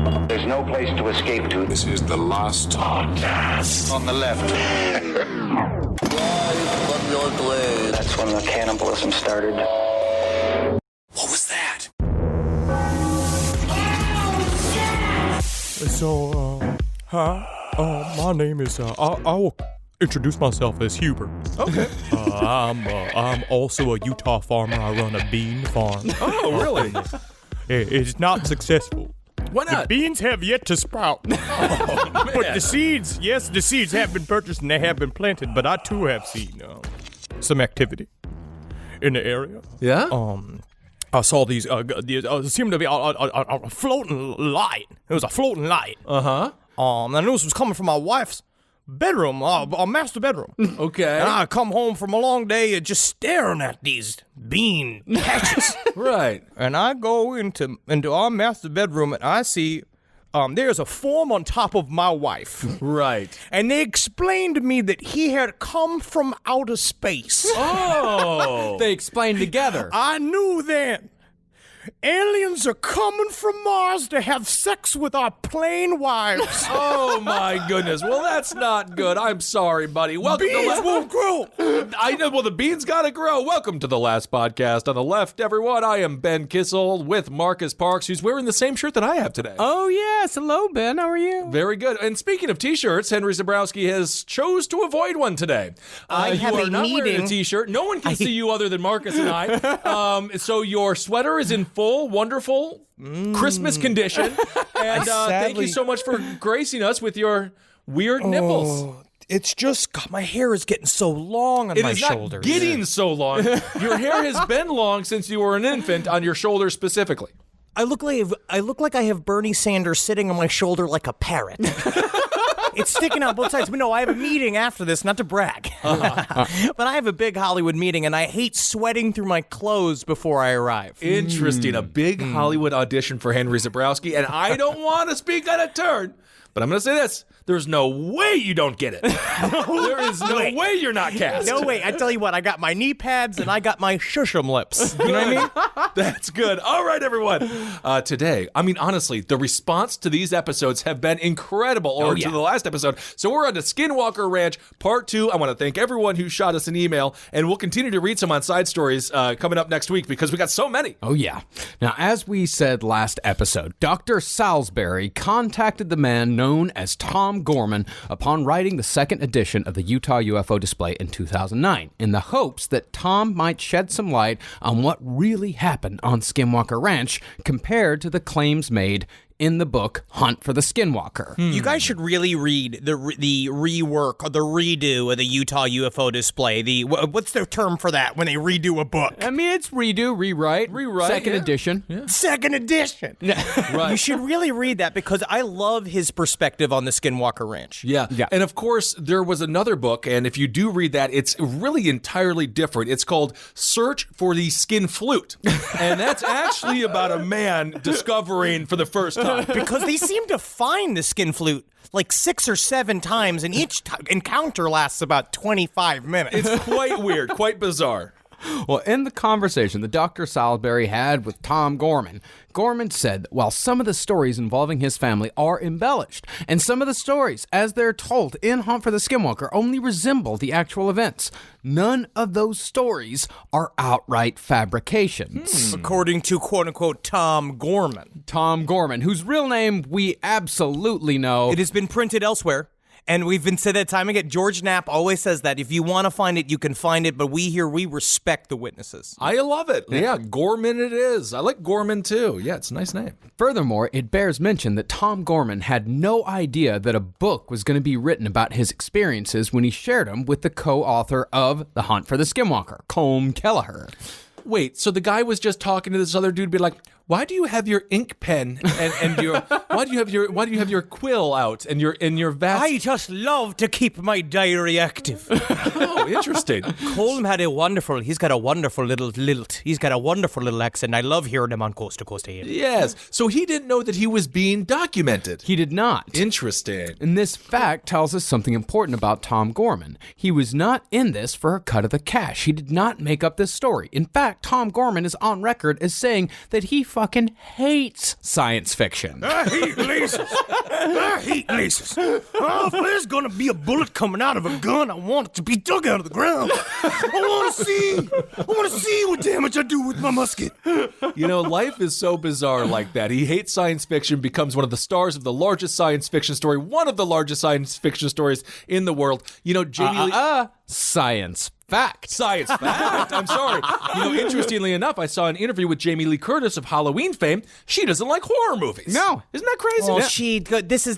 There's no place to escape to. This is the last podcast. On the left. From your grave. That's when the cannibalism started. What was that? So, my name is, I'll introduce myself as Hubert. Okay. I'm also a Utah farmer. I run a bean farm. Oh, really? It's not successful. Why The not? beans have yet to sprout. But the seeds, yes, the seeds have been purchased and they have been planted, but I too have seen some activity in the area. Yeah? I saw these seemed to be a floating light. It was a floating light. Uh-huh. And I knew this was coming from my wife's bedroom, our master bedroom. Okay. And I come home from a long day and just staring at these bean patches. Right. And I go into our master bedroom and I see there's a form on top of my wife. Right. And they explained to me that he had come from outer space. Oh. They explained together. I knew then. Aliens are coming from Mars to have sex with our plain wives. Oh, my goodness. Well, that's not good. I'm sorry, buddy. Welcome Beans to won't grow. I know. Well, the beans gotta grow. Welcome to the last podcast on the left, everyone. I am Ben Kissel with Marcus Parks, who's wearing the same shirt that I have today. Oh, yes. Hello, Ben. How are you? Very good. And speaking of T-shirts, Henry Zabrowski has chose to avoid one today. I have you are a not wearing a meeting. T-shirt. No one can see you other than Marcus and I. So your sweater is in full, wonderful Christmas condition. And thank you so much for gracing us with your weird nipples. It's just, God, my hair is getting so long on It my is shoulders. not getting so long. Your hair has been long since you were an infant on your shoulders specifically. I look like I have Bernie Sanders sitting on my shoulder like a parrot. It's sticking out both sides. But no, I have a meeting after this, not to brag. But I have a big Hollywood meeting, and I hate sweating through my clothes before I arrive. Interesting. A big Hollywood audition for Henry Zabrowski, and I don't want to speak on a turn, but I'm going to say this. There's no way you don't get it. There is no way you're not cast. No way. I tell you what, I got my knee pads and I got my shushum lips. You know what I mean? That's good. All right, everyone. Today, I mean, honestly, the response to these episodes have been incredible, or to the last episode. So we're on to Skinwalker Ranch, Part 2. I want to thank everyone who shot us an email, and we'll continue to read some on Side Stories coming up next week because we got so many. Oh, yeah. Now, as we said last episode, Dr. Salisbury contacted the man known as Tom Gorman upon writing the second edition of the Utah UFO display in 2009 in the hopes that Tom might shed some light on what really happened on Skinwalker Ranch compared to the claims made in the book Hunt for the Skinwalker. You guys should really read the rework or the redo of the Utah UFO display. What's the term for that when they redo a book? I mean, it's redo, rewrite, second edition. Yeah. Second edition. Right. You should really read that because I love his perspective on the Skinwalker Ranch. Yeah. Yeah. And of course, there was another book, and if you do read that, it's really entirely different. It's called Search for the Skin Flute. And that's actually about a man discovering for the first time. Because they seem to find the skin flute like 6 or 7 times, and each encounter lasts about 25 minutes. It's quite weird, quite bizarre. Well, in the conversation that Dr. Salisbury had with Tom Gorman, Gorman said that while some of the stories involving his family are embellished, and some of the stories, as they're told in Hunt for the Skinwalker, only resemble the actual events, none of those stories are outright fabrications. According to quote-unquote Tom Gorman. Tom Gorman, whose real name we absolutely know. It has been printed elsewhere. And we've been said that time again. George Knapp always says that if you want to find it, you can find it. But we respect the witnesses. I love it. Yeah, Gorman it is. I like Gorman too. Yeah, it's a nice name. Furthermore, it bears mention that Tom Gorman had no idea that a book was going to be written about his experiences when he shared them with the co-author of The Hunt for the Skinwalker, Colm Kelleher. Wait, so the guy was just talking to this other dude, be like, "Why do you have your ink pen and your why do you have your quill out and your vast?" I just love to keep my diary active. Oh, interesting. Colm he's got a wonderful little lilt. He's got a wonderful little accent. I love hearing him on Coast to Coast AM. Yes. So he didn't know that he was being documented. He did not. Interesting. And this fact tells us something important about Tom Gorman. He was not in this for a cut of the cash. He did not make up this story. In fact, Tom Gorman is on record as saying that he fucking hates science fiction. I hate lasers. I hate lasers. Oh, if there's gonna be a bullet coming out of a gun, I want it to be dug out of the ground. I want to see what damage I do with my musket. You know, life is so bizarre like that. He hates science fiction, becomes one of the stars of the largest science fiction story, one of the largest science fiction stories in the world. You know, Jamie Lee... Science fact. Science fact. I'm sorry. You know, interestingly enough, I saw an interview with Jamie Lee Curtis of Halloween fame. She doesn't like horror movies. No. Isn't that crazy? Well,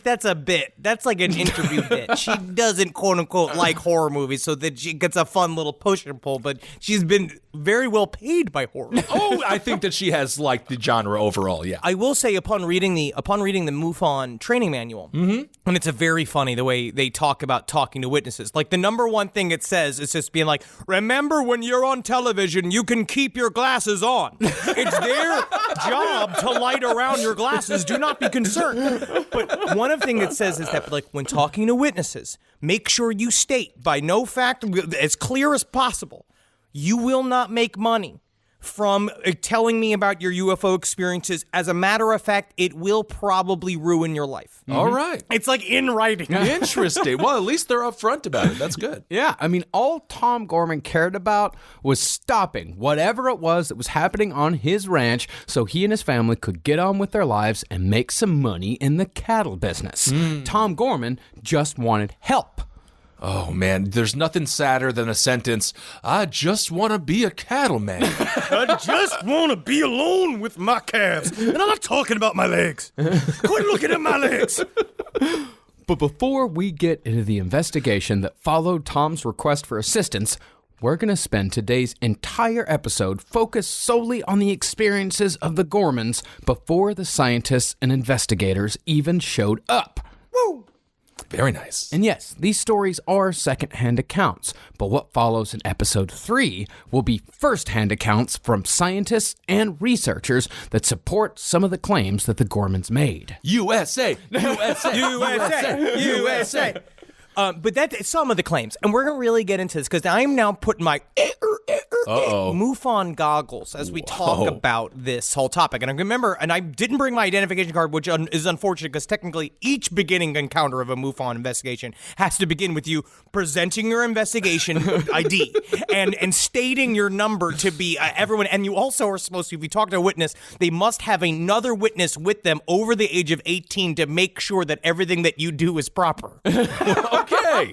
that's a bit. That's like an interview bit. She doesn't, quote unquote, like horror movies, so that she gets a fun little push and pull, but she's been very well paid by horror. Oh, I think that she has liked the genre overall, yeah. I will say, upon reading the MUFON training manual, and it's a very funny the way they talk about talking to witnesses. Like, the number one thing it says is just being like, remember when you're on television, you can keep your glasses on. It's their job to light around your glasses. Do not be concerned. But one of the things it says is that, like, when talking to witnesses, make sure you state by no fact, as clear as possible, you will not make money from telling me about your UFO experiences. As a matter of fact, it will probably ruin your life. All right. It's like in writing. Interesting. Well, at least they're upfront about it. That's good. Yeah, I mean, all Tom Gorman cared about was stopping whatever it was that was happening on his ranch so he and his family could get on with their lives and make some money in the cattle business. Tom Gorman just wanted help. Oh, man, there's nothing sadder than a sentence, I just want to be a cattleman. I just want to be alone with my calves. And I'm not talking about my legs. Quit looking at my legs. But before we get into the investigation that followed Tom's request for assistance, we're going to spend today's entire episode focused solely on the experiences of the Gormans before the scientists and investigators even showed up. Woo! Very nice. And yes, these stories are second-hand accounts, but what follows in episode 3 will be first-hand accounts from scientists and researchers that support some of the claims that the Gormans made. USA! USA! USA! USA! But that's some of the claims, and we're going to really get into this because I'm now putting my MUFON goggles as we talk about this whole topic. And I remember, and I didn't bring my identification card, which is unfortunate because technically each beginning encounter of a MUFON investigation has to begin with you presenting your investigation ID and stating your number to be everyone. And you also are supposed to, if you talk to a witness, they must have another witness with them over the age of 18 to make sure that everything that you do is proper. Okay.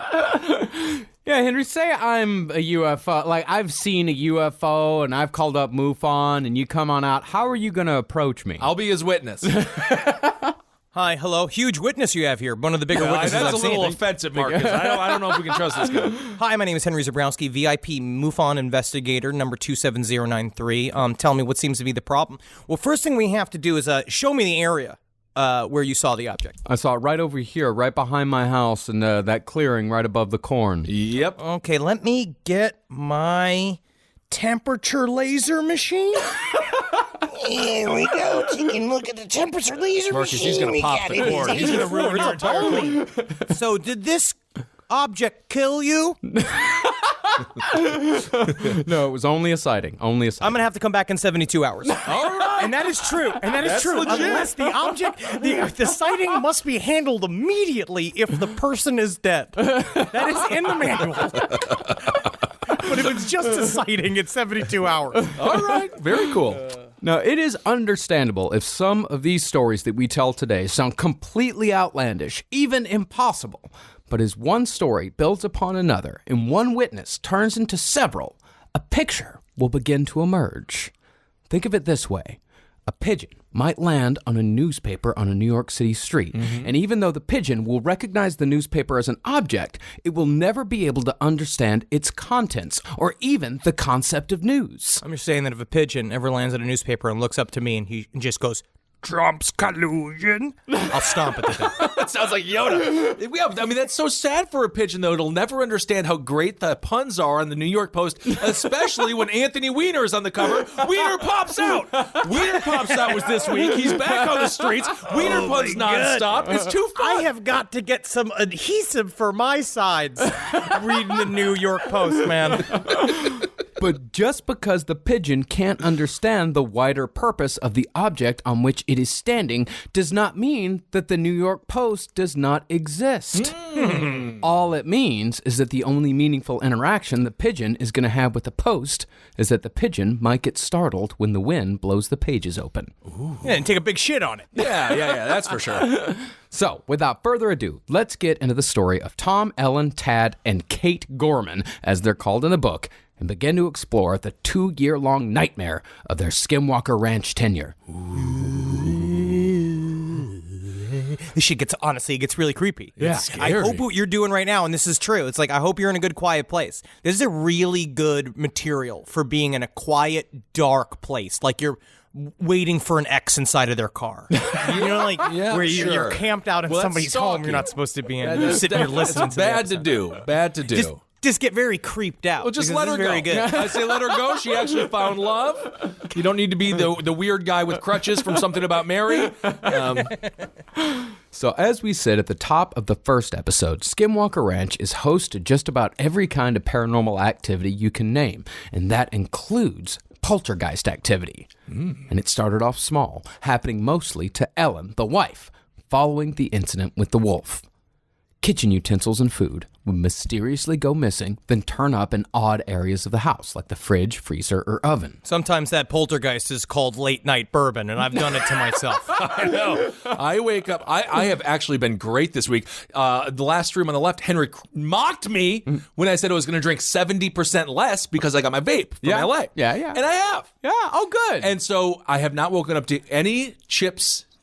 Yeah, Henry, say I'm a UFO. Like, I've seen a UFO and I've called up MUFON and you come on out. How are you going to approach me? I'll be his witness. Hi, hello. Huge witness you have here. One of the bigger witnesses that's I've a little seen. offensive, Marcus. I don't know if we can trust this guy. Hi, my name is Henry Zabrowski, VIP MUFON investigator, number 27093. Tell me what seems to be the problem. Well, first thing we have to do is show me the area where you saw the object. I saw it right over here, right behind my house, and that clearing right above the corn. Yep. Okay, let me get my temperature laser machine. Here we go. Taking a look at the temperature laser Marcus, machine. he's going to pop the cord. He's going to ruin your entire thing. So, did this object kill you? No, it was only a sighting. Only a sighting. I'm going to have to come back in 72 hours. All right. And that is true. And that is That's true. legit. Unless the object, the sighting must be handled immediately if the person is dead. That is in the manual. But if it's just a sighting, it's 72 hours. All right. Very cool. Now, it is understandable if some of these stories that we tell today sound completely outlandish, even impossible. But as one story builds upon another and one witness turns into several, a picture will begin to emerge. Think of it this way. A pigeon might land on a newspaper on a New York City street, and even though the pigeon will recognize the newspaper as an object, it will never be able to understand its contents or even the concept of news. I'm just saying that if a pigeon ever lands at a newspaper and looks up to me and he just goes, Trump's collusion, I'll stomp at the top. That sounds like Yoda. Yeah, I mean, that's so sad for a pigeon, though. It'll never understand how great the puns are on the New York Post, especially when Anthony Weiner is on the cover. Weiner pops out. Weiner pops out was this week. He's back on the streets. Weiner puns nonstop. It's too fun. I have got to get some adhesive for my sides reading the New York Post, man. But just because the pigeon can't understand the wider purpose of the object on which it is standing does not mean that the New York Post does not exist. All it means is that the only meaningful interaction the pigeon is going to have with the Post is that the pigeon might get startled when the wind blows the pages open. Yeah, and take a big shit on it. Yeah, that's for sure. So, without further ado, let's get into the story of Tom, Ellen, Tad, and Kate Gorman, as they're called in the book, and begin to explore the 2-year-long nightmare of their Skinwalker Ranch tenure. This shit gets really creepy. Yeah, I hope what you're doing right now, and this is true, it's like, I hope you're in a good, quiet place. This is a really good material for being in a quiet, dark place. Like you're waiting for an ex inside of their car. You know, like where you're camped out in somebody's home you're not supposed to be in. You're sitting here listening to bad to do. Bad to do. Just get very creeped out. Well, just let her go. Very good. I say let her go. She actually found love. You don't need to be the weird guy with crutches from Something About Mary. So as we said at the top of the first episode, Skinwalker Ranch is host to just about every kind of paranormal activity you can name, and that includes poltergeist activity. And it started off small, happening mostly to Ellen, the wife, following the incident with the wolf. Kitchen utensils and food would mysteriously go missing, then turn up in odd areas of the house, like the fridge, freezer, or oven. Sometimes that poltergeist is called late night bourbon, and I've done it to myself. I know. I wake up. I have actually been great this week. The last stream on the left, Henry mocked me when I said I was going to drink 70% less because I got my vape from LA. Yeah. And I have. Yeah, oh good. And so I have not woken up to any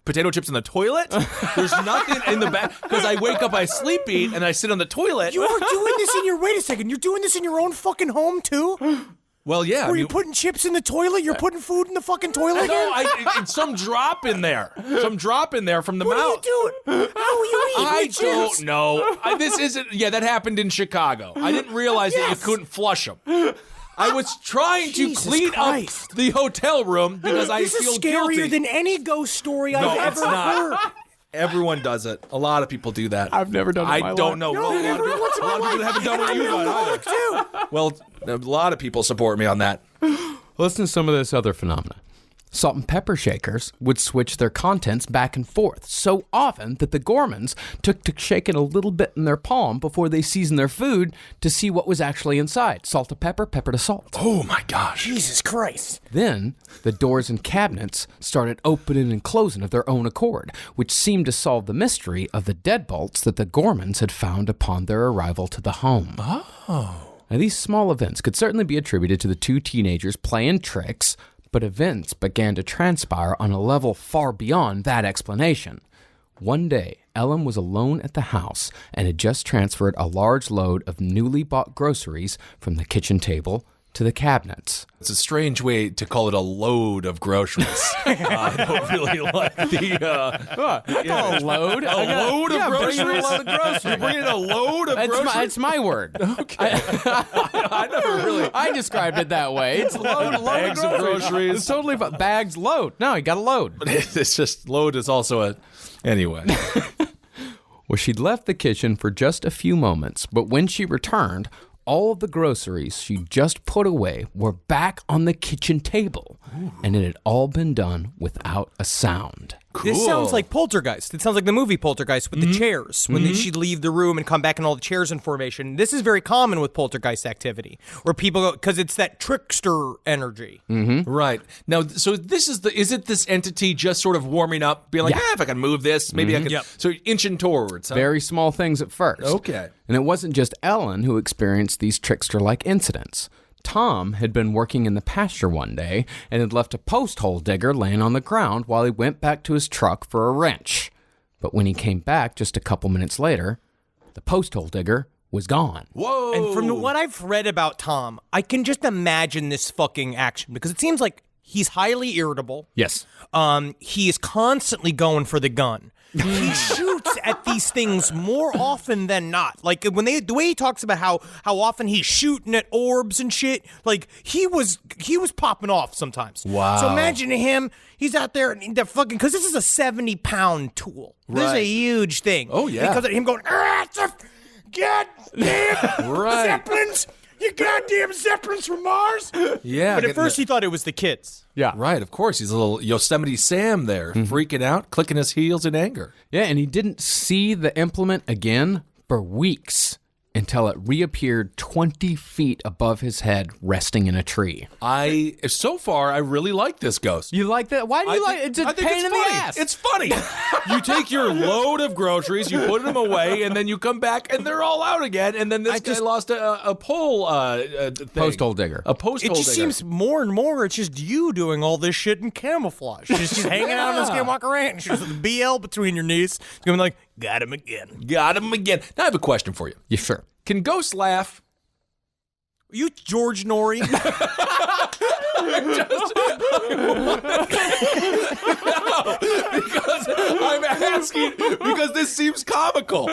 potato chips in the toilet. There's nothing in the back because I wake up, I sleep eat, and I sit on the toilet. You are doing this in your, wait a second, you're doing this in your own fucking home too? Well, yeah. Were you putting chips in the toilet? You're putting food in the fucking toilet? No, it's some drop in there. Some drop in there from the What mouth. are you doing? How are you eating I chips? don't know. This isn't. Yeah, that happened in Chicago. I didn't realize that you couldn't flush them. I was trying to clean up the hotel room because I feel This is guilty. scarier than any ghost story I've it's ever not. heard. Everyone does it. A lot of people do that. I've never done it in my I life. don't know. No, Well, never once in my a lot of life. people haven't done what I'm you've an done alcoholic either. too. Well, a lot of people support me on that. Listen to some of this other phenomena. Salt and pepper shakers would switch their contents back and forth so often that the Gormans took to shaking a little bit in their palm before they seasoned their food to see what was actually inside. Salt to pepper, pepper to salt. Oh my gosh. Jesus Christ. Then the doors and cabinets started opening and closing of their own accord, which seemed to solve the mystery of the deadbolts that the Gormans had found upon their arrival to the home. Oh. Now, these small events could certainly be attributed to the two teenagers playing tricks, but events began to transpire on a level far beyond that explanation. One day, Ellen was alone at the house and had just transferred a large load of newly bought groceries from the kitchen table to the cabinets. It's a strange way to call it a load of groceries. I don't really like the... A load? A load of groceries? Bring in a load of groceries. You're bringing in a load of groceries? It's my word. Okay. I never really... I described it that way. It's load Bags of of groceries. It's totally bags load. No, you got a load. It's just load is also a... Anyway. Well, she'd left the kitchen for just a few moments, but when she returned, all of the groceries she just put away were back on the kitchen table, and it had all been done without a sound. Cool. This sounds like Poltergeist. It sounds like the movie Poltergeist with the chairs. When she'd leave the room and come back and all the chairs in formation. This is very common with poltergeist activity, where people go, because it's that trickster energy. Right. Now, so is it this entity just sort of warming up, being like, if I can move this, maybe I can. Yep. So inching towards. Huh? Very small things at first. Okay. And it wasn't just Ellen who experienced these trickster-like incidents. Tom had been working in the pasture one day and had left a post hole digger laying on the ground while he went back to his truck for a wrench. But when he came back just a couple minutes later, the post hole digger was gone. Whoa. And from what I've read about Tom, I can just imagine this fucking action, because it seems like he's highly irritable. Yes. He is constantly going for the gun. He shoots at these things more often than not. Like when the way he talks about how often he's shooting at orbs and shit, like he was popping off sometimes. Wow. So imagine him, he's out there and the fucking, because this is a 70-pound tool. This is Right. a huge thing. Oh, yeah. Because of him going, get them Right. Zeppelins. You goddamn Zeppelins from Mars! Yeah. But at first he thought it was the kids. Yeah. Right, of course. He's a little Yosemite Sam there, freaking out, clicking his heels in anger. Yeah, and he didn't see the implement again for weeks until it reappeared 20 feet above his head, resting in a tree. So far, I really like this ghost. You like that? Why do you like it? It's a pain in the ass. It's funny. You take your load of groceries, you put them away, and then you come back, and they're all out again. And then this guy lost a pole thing. Post hole digger. A post It hole just digger. seems more and more it's just you doing all this shit in camouflage. Just hanging out on the Skinwalker Ranch just with the BL between your knees. It's going to be like, got him again. Got him again. Now I have a question for you. Yeah, sure. Can ghosts laugh? You George Norrie? Because I'm asking because this seems comical.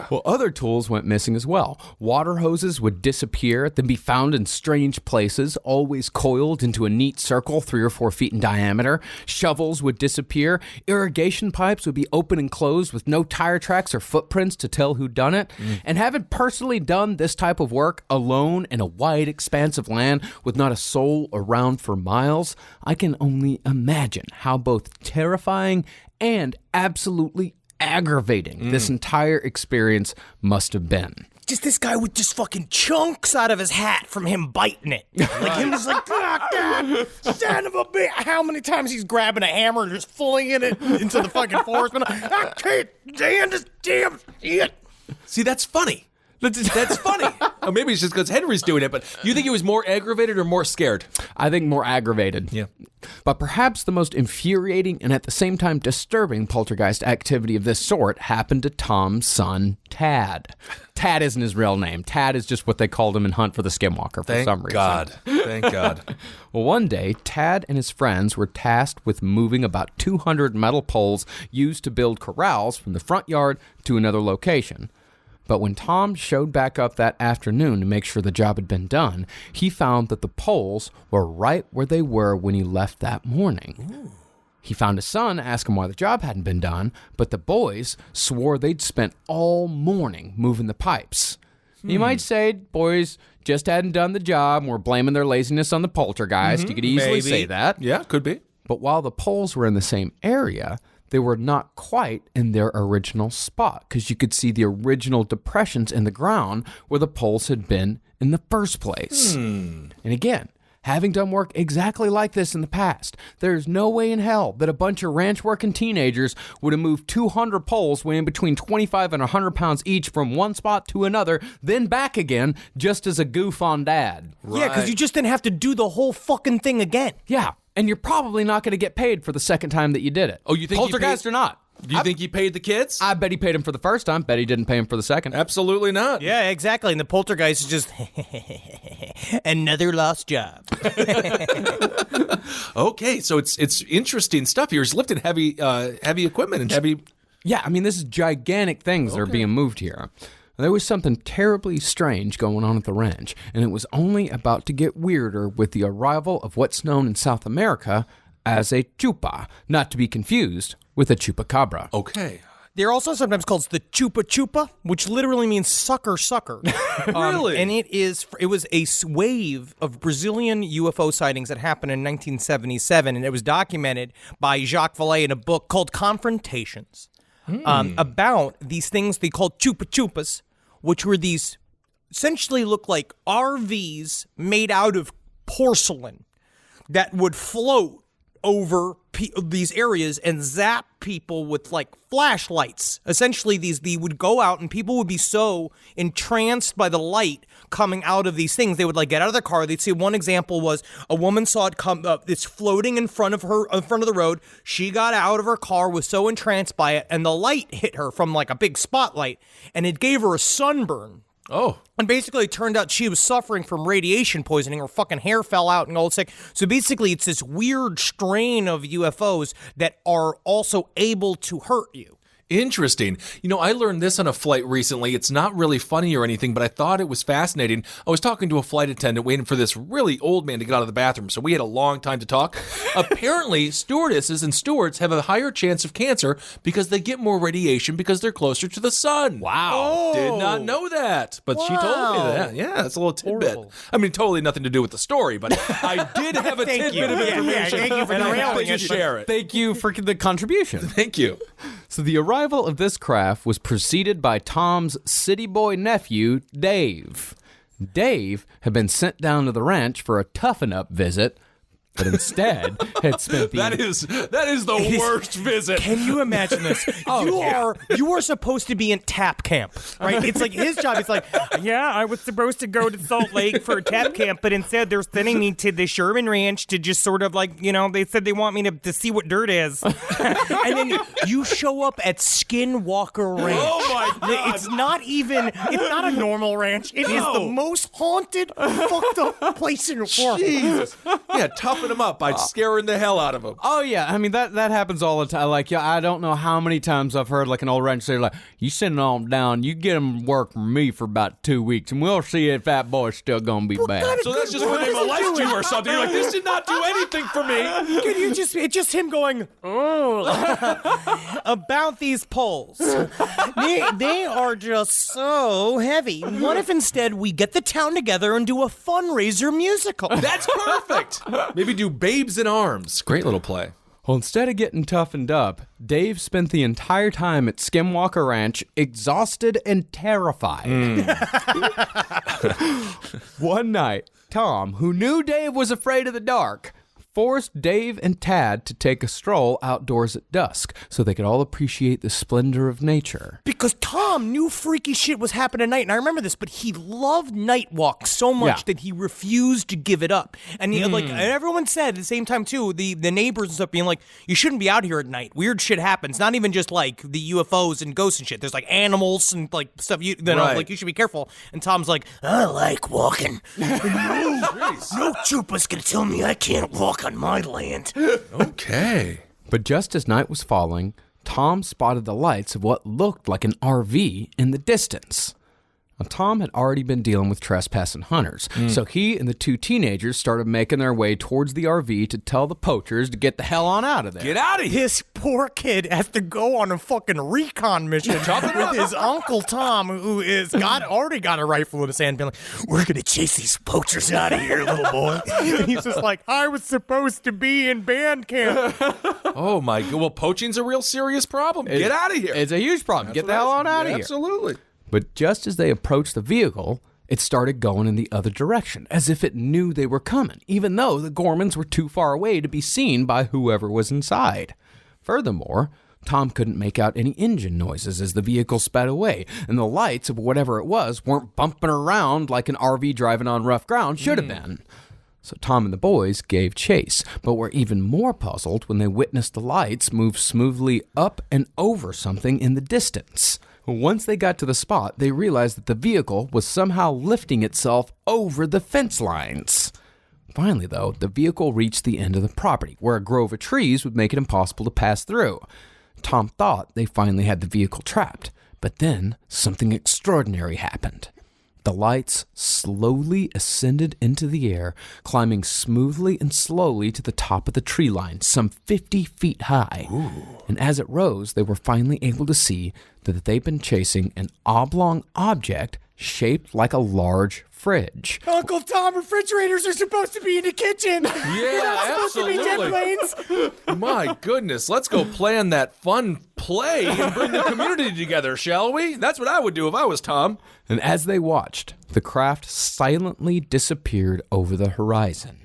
Well, other tools went missing as well. Water hoses would disappear, then be found in strange places, always coiled into a neat circle 3 or 4 feet in diameter. Shovels would disappear. Irrigation pipes would be open and closed with no tire tracks or footprints to tell who done it. And having personally done this type of work alone in a wide expanse of land with not a soul around for miles, I can only imagine how both terrifying and absolutely aggravating this entire experience must have been. Just this guy with just fucking chunks out of his hat from him biting it. Like him just like, God, son of a bitch. How many times he's grabbing a hammer and just flinging it into the fucking forest. But I can't stand this damn shit. See, that's funny. That's funny. Or maybe it's just because Henry's doing it, but you think he was more aggravated or more scared? I think more aggravated. Yeah. But perhaps the most infuriating and at the same time disturbing poltergeist activity of this sort happened to Tom's son, Tad. Tad isn't his real name. Tad is just what they called him in Hunt for the Skinwalker for some reason. Thank God. Well, one day, Tad and his friends were tasked with moving about 200 metal poles used to build corrals from the front yard to another location. But when Tom showed back up that afternoon to make sure the job had been done, he found that the poles were right where they were when he left that morning. Ooh. He found his son, asked him why the job hadn't been done, but the boys swore they'd spent all morning moving the pipes. You might say, boys just hadn't done the job and were blaming their laziness on the poltergeist. You could easily say that. Yeah, could be. But while the poles were in the same area, they were not quite in their original spot because you could see the original depressions in the ground where the poles had been in the first place. And again, having done work exactly like this in the past, there's no way in hell that a bunch of ranch-working teenagers would have moved 200 poles weighing between 25 and 100 pounds each from one spot to another, then back again, just as a goof on Dad. Yeah, because you just didn't have to do the whole fucking thing again. Yeah, and you're probably not going to get paid for the second time that you did it. Oh, you think poltergeist or not? Do you think he paid the kids? I bet he paid him for the first time. Bet he didn't pay him for the second. Absolutely not. Yeah, exactly. And the poltergeist is just another lost job. Okay, so it's interesting stuff here. He's lifting heavy equipment and heavy. Yeah, I mean, this is gigantic things that are being moved here. There was something terribly strange going on at the ranch, and it was only about to get weirder with the arrival of what's known in South America as a chupa, not to be confused with a chupacabra. Okay. They're also sometimes called the chupa chupa, which literally means sucker. Really? And it was a wave of Brazilian UFO sightings that happened in 1977, and it was documented by Jacques Vallée in a book called Confrontations about these things they called chupa chupas, which were these essentially look like RVs made out of porcelain that would float over these areas and zap people with like flashlights. Essentially, they would go out and people would be so entranced by the light coming out of these things, they would like get out of their car. They'd see one example was a woman saw it come up. It's floating in front of the road. She got out of her car, was so entranced by it, and the light hit her from like a big spotlight, and it gave her a sunburn. Oh. And basically, it turned out she was suffering from radiation poisoning. Her fucking hair fell out and all sick. So basically, it's this weird strain of UFOs that are also able to hurt you. Interesting. I learned this on a flight recently. It's not really funny or anything, but I thought it was fascinating. I was talking to a flight attendant waiting for this really old man to get out of the bathroom, so we had a long time to talk. Apparently, stewardesses and stewards have a higher chance of cancer because they get more radiation because they're closer to the sun. Wow. Did not know that, but she told me that. Yeah, it's a little tidbit. Horrible. I mean, totally nothing to do with the story, but I did have a Thank tidbit you. of information. Thank you for and I derailing had to it. share it. Thank you for the contribution. Thank you. So the arrival of this craft was preceded by Tom's city boy nephew, Dave. Dave had been sent down to the ranch for a toughen-up visit, but instead had spent the... That is the worst visit. Can you imagine this? You are supposed to be in tap camp, right? It's like his job. It's like, yeah, I was supposed to go to Salt Lake for tap camp, but instead they're sending me to the Sherman Ranch to just sort of like, they said they want me to see what dirt is. And then you show up at Skinwalker Ranch. Oh my God. It's not a normal ranch. It is the most haunted, fucked up place in the world. Jesus. Yeah, toughen them up by scaring the hell out of them. Oh, yeah. I mean, that happens all the time. Like, I don't know how many times I've heard, like, an old rancher say, like, you send them down, you get them work for me for about 2 weeks, and we'll see if that boy's still going to be bad. So that's just when they molest you or something. You're like, this did not do anything for me. It's just him going, oh, about these poles. They are just so heavy. What if instead we get the town together and do a fundraiser musical? That's perfect. Maybe do Babes in Arms. Great little play. Well, instead of getting toughened up, Dave spent the entire time at Skinwalker Ranch exhausted and terrified. One night, Tom, who knew Dave was afraid of the dark, forced Dave and Tad to take a stroll outdoors at dusk so they could all appreciate the splendor of nature. Because Tom knew freaky shit was happening at night, and I remember this, but he loved night walks so much that he refused to give it up. And he, and everyone said at the same time too, the neighbors and stuff being like, you shouldn't be out here at night. Weird shit happens. Not even just like the UFOs and ghosts and shit. There's like animals and like stuff. Like you should be careful. And Tom's like, I like walking. No trooper's gonna tell me I can't walk on my land. Okay. But just as night was falling, Tom spotted the lights of what looked like an RV in the distance. Now, Tom had already been dealing with trespassing hunters, so he and the two teenagers started making their way towards the RV to tell the poachers to get the hell on out of there. Get out of here. This poor kid has to go on a fucking recon mission with his Uncle Tom, who already got a rifle in his hand, being like, we're going to chase these poachers out of here, little boy. And he's just like, I was supposed to be in band camp. Oh my God. Well, poaching's a real serious problem. Get out of here. It's a huge problem. Get the hell on out of here. Absolutely. But just as they approached the vehicle, it started going in the other direction, as if it knew they were coming, even though the Gormans were too far away to be seen by whoever was inside. Furthermore, Tom couldn't make out any engine noises as the vehicle sped away, and the lights of whatever it was weren't bumping around like an RV driving on rough ground should have been. So Tom and the boys gave chase, but were even more puzzled when they witnessed the lights move smoothly up and over something in the distance. Once they got to the spot, they realized that the vehicle was somehow lifting itself over the fence lines. Finally, though, the vehicle reached the end of the property, where a grove of trees would make it impossible to pass through. Tom thought they finally had the vehicle trapped, but then something extraordinary happened. The lights slowly ascended into the air, climbing smoothly and slowly to the top of the tree line, some 50 feet high. Ooh. And as it rose, they were finally able to see that they'd been chasing an oblong object shaped like a large fridge. Uncle Tom, refrigerators are supposed to be in the kitchen. Yeah, absolutely. Supposed to be jet planes. My goodness, let's go plan that fun play and bring the community together, shall we? That's what I would do if I was Tom. And as they watched, the craft silently disappeared over the horizon.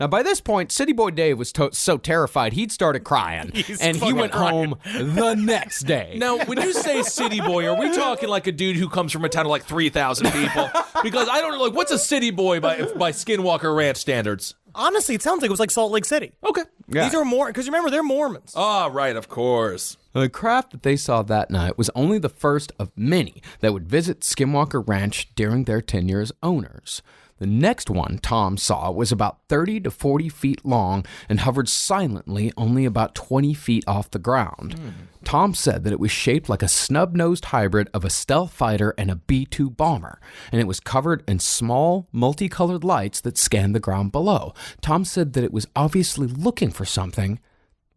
Now, by this point, City Boy Dave was so terrified he'd started crying, and he went home the next day. Now, when you say city boy, are we talking like a dude who comes from a town of like 3,000 people? Because I don't know, like, what's a city boy by Skinwalker Ranch standards? Honestly, it sounds like it was like Salt Lake City. Okay. Yeah. These are more, because remember, they're Mormons. Oh, right, of course. The craft that they saw that night was only the first of many that would visit Skinwalker Ranch during their tenure as owners. The next one Tom saw was about 30 to 40 feet long and hovered silently only about 20 feet off the ground. Tom said that it was shaped like a snub-nosed hybrid of a stealth fighter and a B-2 bomber, and it was covered in small, multicolored lights that scanned the ground below. Tom said that it was obviously looking for something,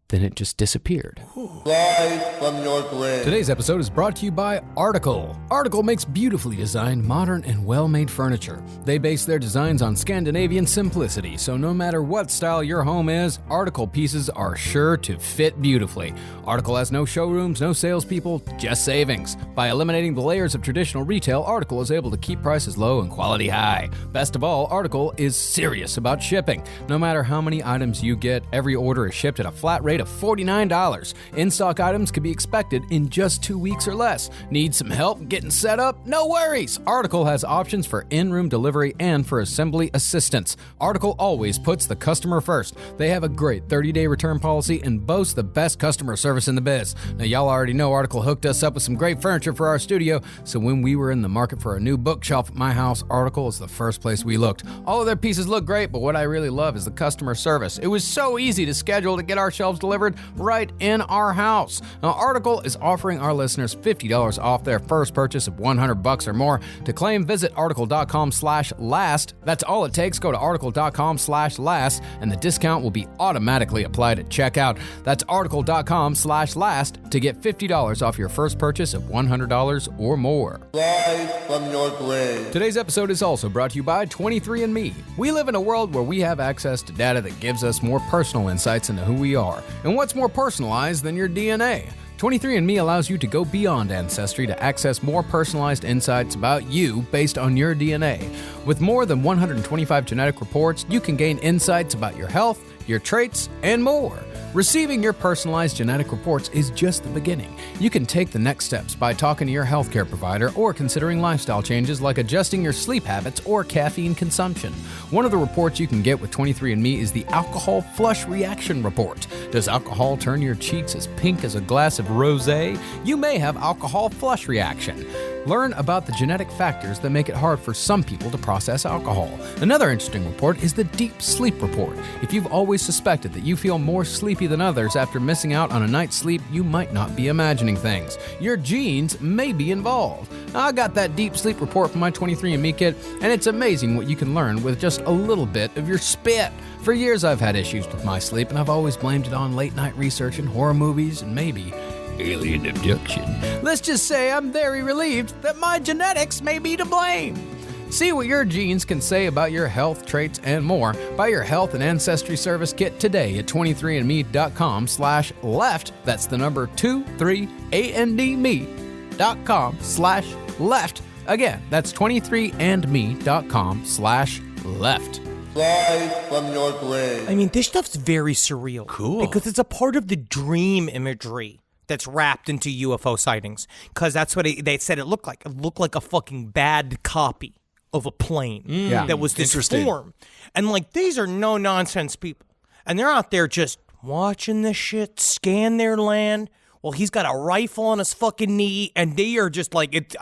then it just disappeared. Live from your grave. Today's episode is brought to you by Article. Article makes beautifully designed, modern, and well-made furniture. They base their designs on Scandinavian simplicity, so no matter what style your home is, Article pieces are sure to fit beautifully. Article has no showrooms, no salespeople, just savings. By eliminating the layers of traditional retail, Article is able to keep prices low and quality high. Best of all, Article is serious about shipping. No matter how many items you get, every order is shipped at a flat rate of $49. In-stock items can be expected in just 2 weeks or less. Need some help getting set up? No worries! Article has options for in-room delivery and for assembly assistance. Article always puts the customer first. They have a great 30-day return policy and boast the best customer service in the biz. Now, y'all already know Article hooked us up with some great furniture for our studio, so when we were in the market for a new bookshelf at my house, Article is the first place we looked. All of their pieces look great, but what I really love is the customer service. It was so easy to schedule to get our shelves delivered right in our house. Now, Article is offering our listeners $50 off their first purchase of $100 or more. To claim, visit article.com/last. That's all it takes. Go to article.com/last, and the discount will be automatically applied at checkout. That's article.com/last to get $50 off your first purchase of $100 or more. Live from your grave. Today's episode is also brought to you by 23andMe. We live in a world where we have access to data that gives us more personal insights into who we are. And what's more personalized than your DNA? 23andMe allows you to go beyond ancestry to access more personalized insights about you based on your DNA. With more than 125 genetic reports, you can gain insights about your health, your traits, and more. Receiving your personalized genetic reports is just the beginning. You can take the next steps by talking to your healthcare provider or considering lifestyle changes like adjusting your sleep habits or caffeine consumption. One of the reports you can get with 23andMe is the Alcohol Flush Reaction Report. Does alcohol turn your cheeks as pink as a glass of rosé? You may have alcohol flush reaction. Learn about the genetic factors that make it hard for some people to process alcohol. Another interesting report is the Deep Sleep Report. If you've always suspected that you feel more sleepy than others after missing out on a night's sleep, you might not be imagining things. Your genes may be involved. Now, I got that Deep Sleep Report from my 23andMe kit, and it's amazing what you can learn with just a little bit of your spit. For years, I've had issues with my sleep, and I've always blamed it on late-night research and horror movies and maybe alien abduction. Let's just say I'm very relieved that my genetics may be to blame. See what your genes can say about your health, traits, and more. Buy your Health and Ancestry Service kit today at 23andme.com/left. That's the number 23andme.com/left. Again, that's 23andme.com/left. Live from your grave. I mean, this stuff's very surreal. Cool. Because it's a part of the dream imagery that's wrapped into UFO sightings. Because that's what they said it looked like. It looked like a fucking bad copy of a plane that was this Interesting. form. And like, these are no-nonsense people. And they're out there just watching this shit, scan their land. Well, he's got a rifle on his fucking knee, and they are just like,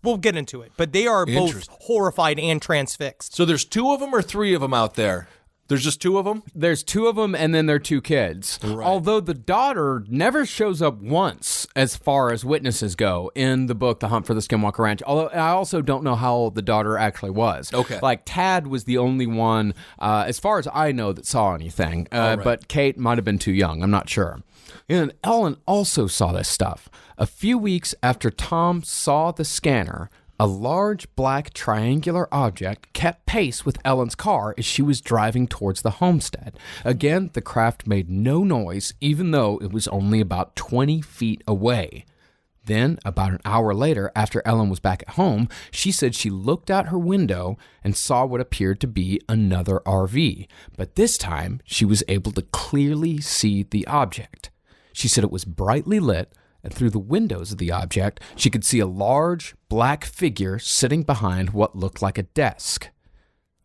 we'll get into it. But they are both horrified and transfixed. So there's 2 of them or 3 of them out there? There's just 2 of them? There's 2 of them, and then their 2 kids. Right. Although the daughter never shows up once as far as witnesses go in the book, The Hunt for the Skinwalker Ranch. Although I also don't know how old the daughter actually was. Okay. Like, Tad was the only one, as far as I know, that saw anything. Right. But Kate might have been too young. I'm not sure. And Ellen also saw this stuff. A few weeks after Tom saw the scanner, a large black triangular object kept pace with Ellen's car as she was driving towards the homestead. Again, the craft made no noise, even though it was only about 20 feet away. Then, about an hour later, after Ellen was back at home, she said she looked out her window and saw what appeared to be another RV. But this time, she was able to clearly see the object. She said it was brightly lit, and through the windows of the object, she could see a large black figure sitting behind what looked like a desk.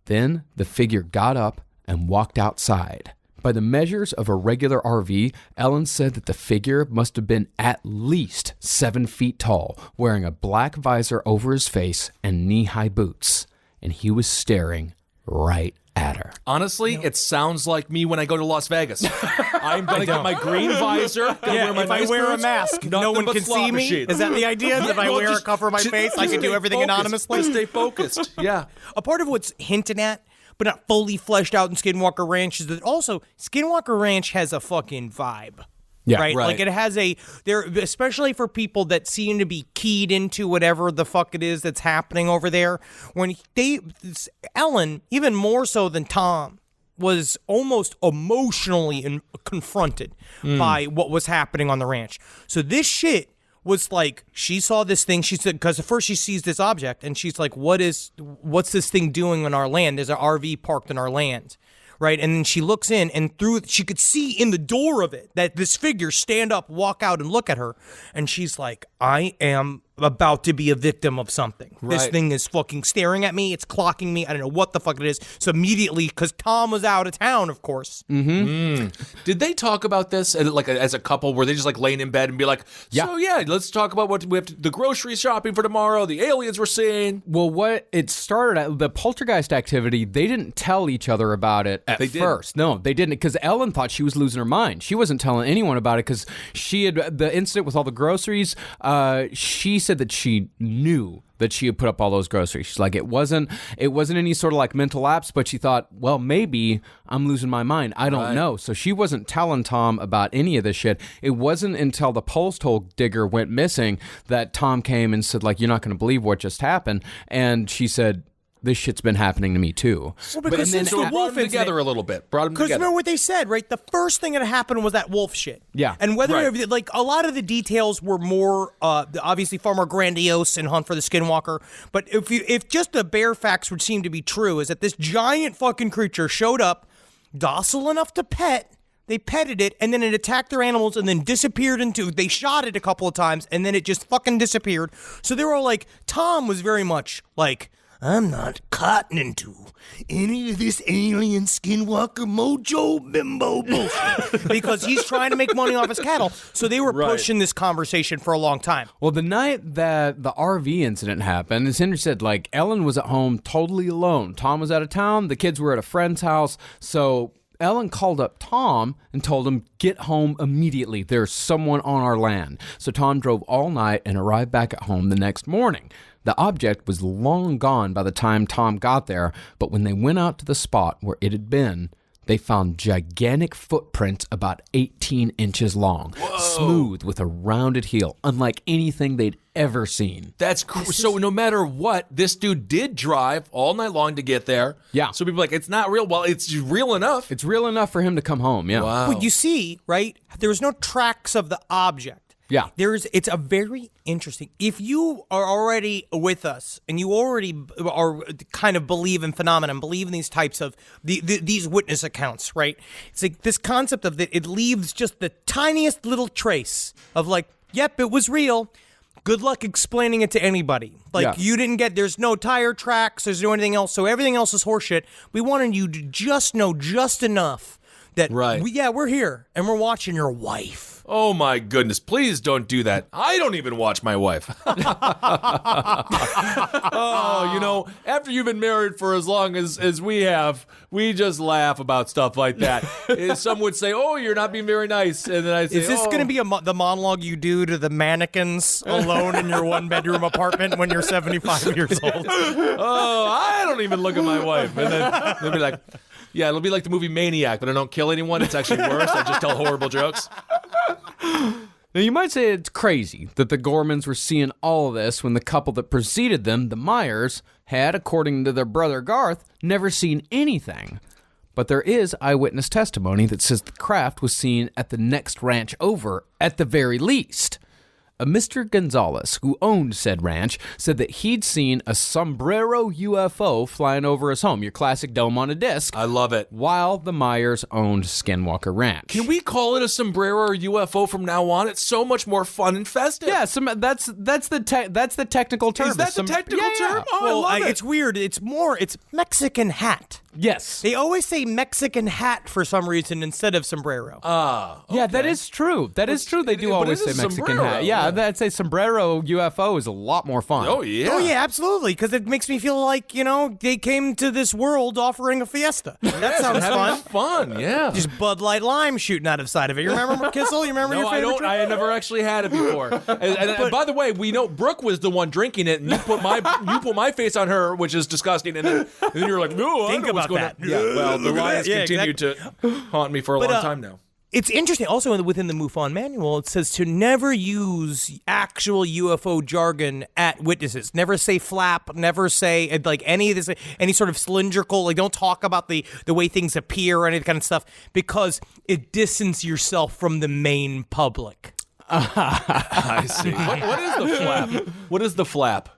Then the figure got up and walked outside. By the measures of a regular RV, Ellen said that the figure must have been at least 7 feet tall, wearing a black visor over his face and knee-high boots. and he was staring right at her. Honestly, it sounds like me when I go to Las Vegas. I'm going to get my green visor. Yeah, if I wear a mask, no one can see me. Machines. Is that the idea? If I wear a cover of my face, I can do everything anonymously? Stay focused. Yeah. A part of what's hinted at, but not fully fleshed out in Skinwalker Ranch, is that also Skinwalker Ranch has a fucking vibe. Yeah, right? right. Like it has especially for people that seem to be keyed into whatever the fuck it is that's happening over there. When Ellen, even more so than Tom, was almost emotionally confronted by what was happening on the ranch. So this shit was like, she saw this thing, she said, because at first she sees this object and she's like, what's this thing doing on our land? There's an RV parked on our land. Right, and then she looks in, and she could see in the door of it that this figure stand up, walk out, and look at her, and she's like, "I am about to be a victim of something. Right. This thing is fucking staring at me. It's clocking me. I don't know what the fuck it is." So immediately, because Tom was out of town, of course. Did they talk about this like as a couple? Were they just like laying in bed and be like, "So yeah, let's talk about what we have the grocery shopping for tomorrow, the aliens we're seeing." Well, what it started at, the poltergeist activity, they didn't tell each other about it at first. No, they didn't, because Ellen thought she was losing her mind. She wasn't telling anyone about it because she had the incident with all the groceries. She said that she knew that she had put up all those groceries. She's like, it wasn't any sort of like mental lapse, but she thought, well, maybe I'm losing my mind. I don't know. So she wasn't telling Tom about any of this shit. It wasn't until the post hole digger went missing that Tom came and said, like, you're not going to believe what just happened. And she said, this shit's been happening to me too. Well, because since the brought wolf them together a little bit. Because remember what they said, right? The first thing that happened was that wolf shit. Yeah. And whether like a lot of the details were more obviously far more grandiose in Hunt for the Skinwalker, but if just the bare facts would seem to be true, is that this giant fucking creature showed up, docile enough to pet. They petted it, and then it attacked their animals, and then disappeared they shot it a couple of times, and then it just fucking disappeared. So they were all like, Tom was very much like, I'm not cotton into any of this alien Skinwalker mojo bimbo bullshit because he's trying to make money off his cattle. So they were pushing this conversation for a long time. Well, the night that the RV incident happened, as Henry said, like, Ellen was at home totally alone. Tom was out of town. The kids were at a friend's house. So Ellen called up Tom and told him, get home immediately. There's someone on our land. So Tom drove all night and arrived back at home the next morning. The object was long gone by the time Tom got there, but when they went out to the spot where it had been, they found gigantic footprints about 18 inches long, smooth with a rounded heel, unlike anything they'd ever seen. That's so no matter what, this dude did drive all night long to get there. Yeah. So people are like, it's not real. Well, it's real enough. It's real enough for him to come home, yeah. Wow. But you see, right, there's no tracks of the object. Yeah. It's a very interesting, if you are already with us and you already are kind of believe in phenomenon, believe in these types of these witness accounts, right? It's like this concept of that it leaves just the tiniest little trace of like, yep, it was real. Good luck explaining it to anybody. Like, you didn't get, there's no tire tracks, there's no anything else, so everything else is horseshit. We wanted you to just know just enough that, we're here and we're watching your wife. Oh my goodness, please don't do that. I don't even watch my wife. After you've been married for as long as we have, we just laugh about stuff like that. Some would say, oh, you're not being very nice. And then I say, is this going to be the monologue you do to the mannequins alone in your one-bedroom apartment when you're 75 years old? Oh, I don't even look at my wife. And then they'll be like, yeah, it'll be like the movie Maniac, but I don't kill anyone. It's actually worse. I just tell horrible jokes. Now, you might say it's crazy that the Gormans were seeing all of this when the couple that preceded them, the Myers, had, according to their brother Garth, never seen anything. But there is eyewitness testimony that says the craft was seen at the next ranch over, at the very least. A Mr. Gonzalez, who owned said ranch, said that he'd seen a sombrero UFO flying over his home, your classic dome on a disc. I love it. While the Myers owned Skinwalker Ranch. Can we call it a sombrero or UFO from now on? It's so much more fun and festive. Yeah, that's the technical term. Is that the technical term? Oh, Well, I love it. It's weird. It's Mexican hat. Yes. They always say Mexican hat for some reason instead of sombrero. Yeah, that is true. That is true. They do but always it say is Mexican sombrero, hat. yeah. I'd say sombrero UFO is a lot more fun. Oh, yeah. Oh, yeah, absolutely, because it makes me feel like, they came to this world offering a fiesta. That sounds fun. Fun, yeah. Just Bud Light Lime shooting out of the side of it. You remember Kissel? You remember your No, I favorite don't. drink? I had never actually had it before. And by the way, we know Brooke was the one drinking it, and you put my face on her, which is disgusting. And then you're like, no, Think I know what's about going that. on. Yeah, well, the lies Yeah, continue to haunt me for a long time now. It's interesting. Also, within the MUFON manual, it says to never use actual UFO jargon at witnesses. Never say flap. Never say like any of this, any sort of cylindrical. Like, don't talk about the way things appear or any kind of stuff because it distances yourself from the main public. I see. What is the flap? What is the flap?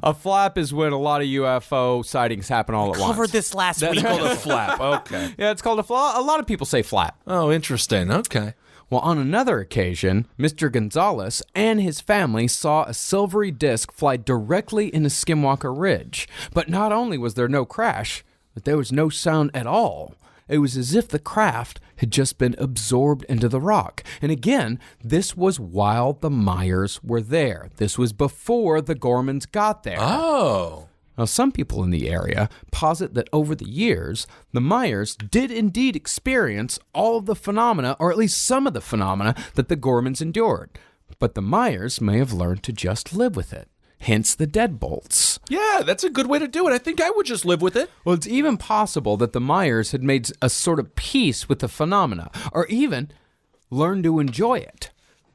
A flap is when a lot of UFO sightings happen all at once. Covered this last That's week. called a flap. Okay. Yeah, it's called a flap. A lot of people say flap. Oh, interesting. Okay. Well, on another occasion, Mr. Gonzalez and his family saw a silvery disc fly directly into Skinwalker Ridge. But not only was there no crash, but there was no sound at all. It was as if the craft had just been absorbed into the rock. And again, this was while the Myers were there. This was before the Gormans got there. Oh. Now, some people in the area posit that over the years, the Myers did indeed experience all of the phenomena, or at least some of the phenomena, that the Gormans endured. But the Myers may have learned to just live with it. Hence the deadbolts. Yeah, that's a good way to do it. I think I would just live with it. Well, it's even possible that the Myers had made a sort of peace with the phenomena, or even learned to enjoy it.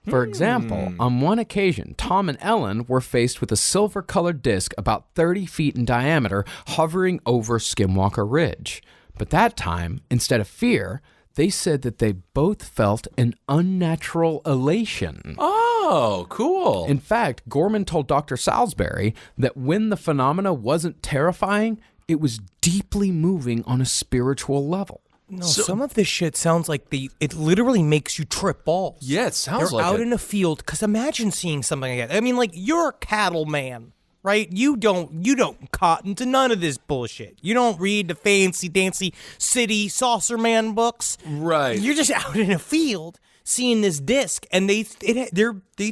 For example, on one occasion, Tom and Ellen were faced with a silver-colored disc about 30 feet in diameter hovering over Skinwalker Ridge. But that time, instead of fear, they said that they both felt an unnatural elation. Oh, cool. In fact, Gorman told Dr. Salisbury that when the phenomena wasn't terrifying, it was deeply moving on a spiritual level. No, some of this shit sounds like it literally makes you trip balls. Yeah, it sounds They're like out it. in a field, because imagine seeing something like that. I mean, like, you're a cattle man, right? You don't cotton to none of this bullshit. You don't read the fancy dancy city saucer man books. Right. You're just out in a field seeing this disc, and they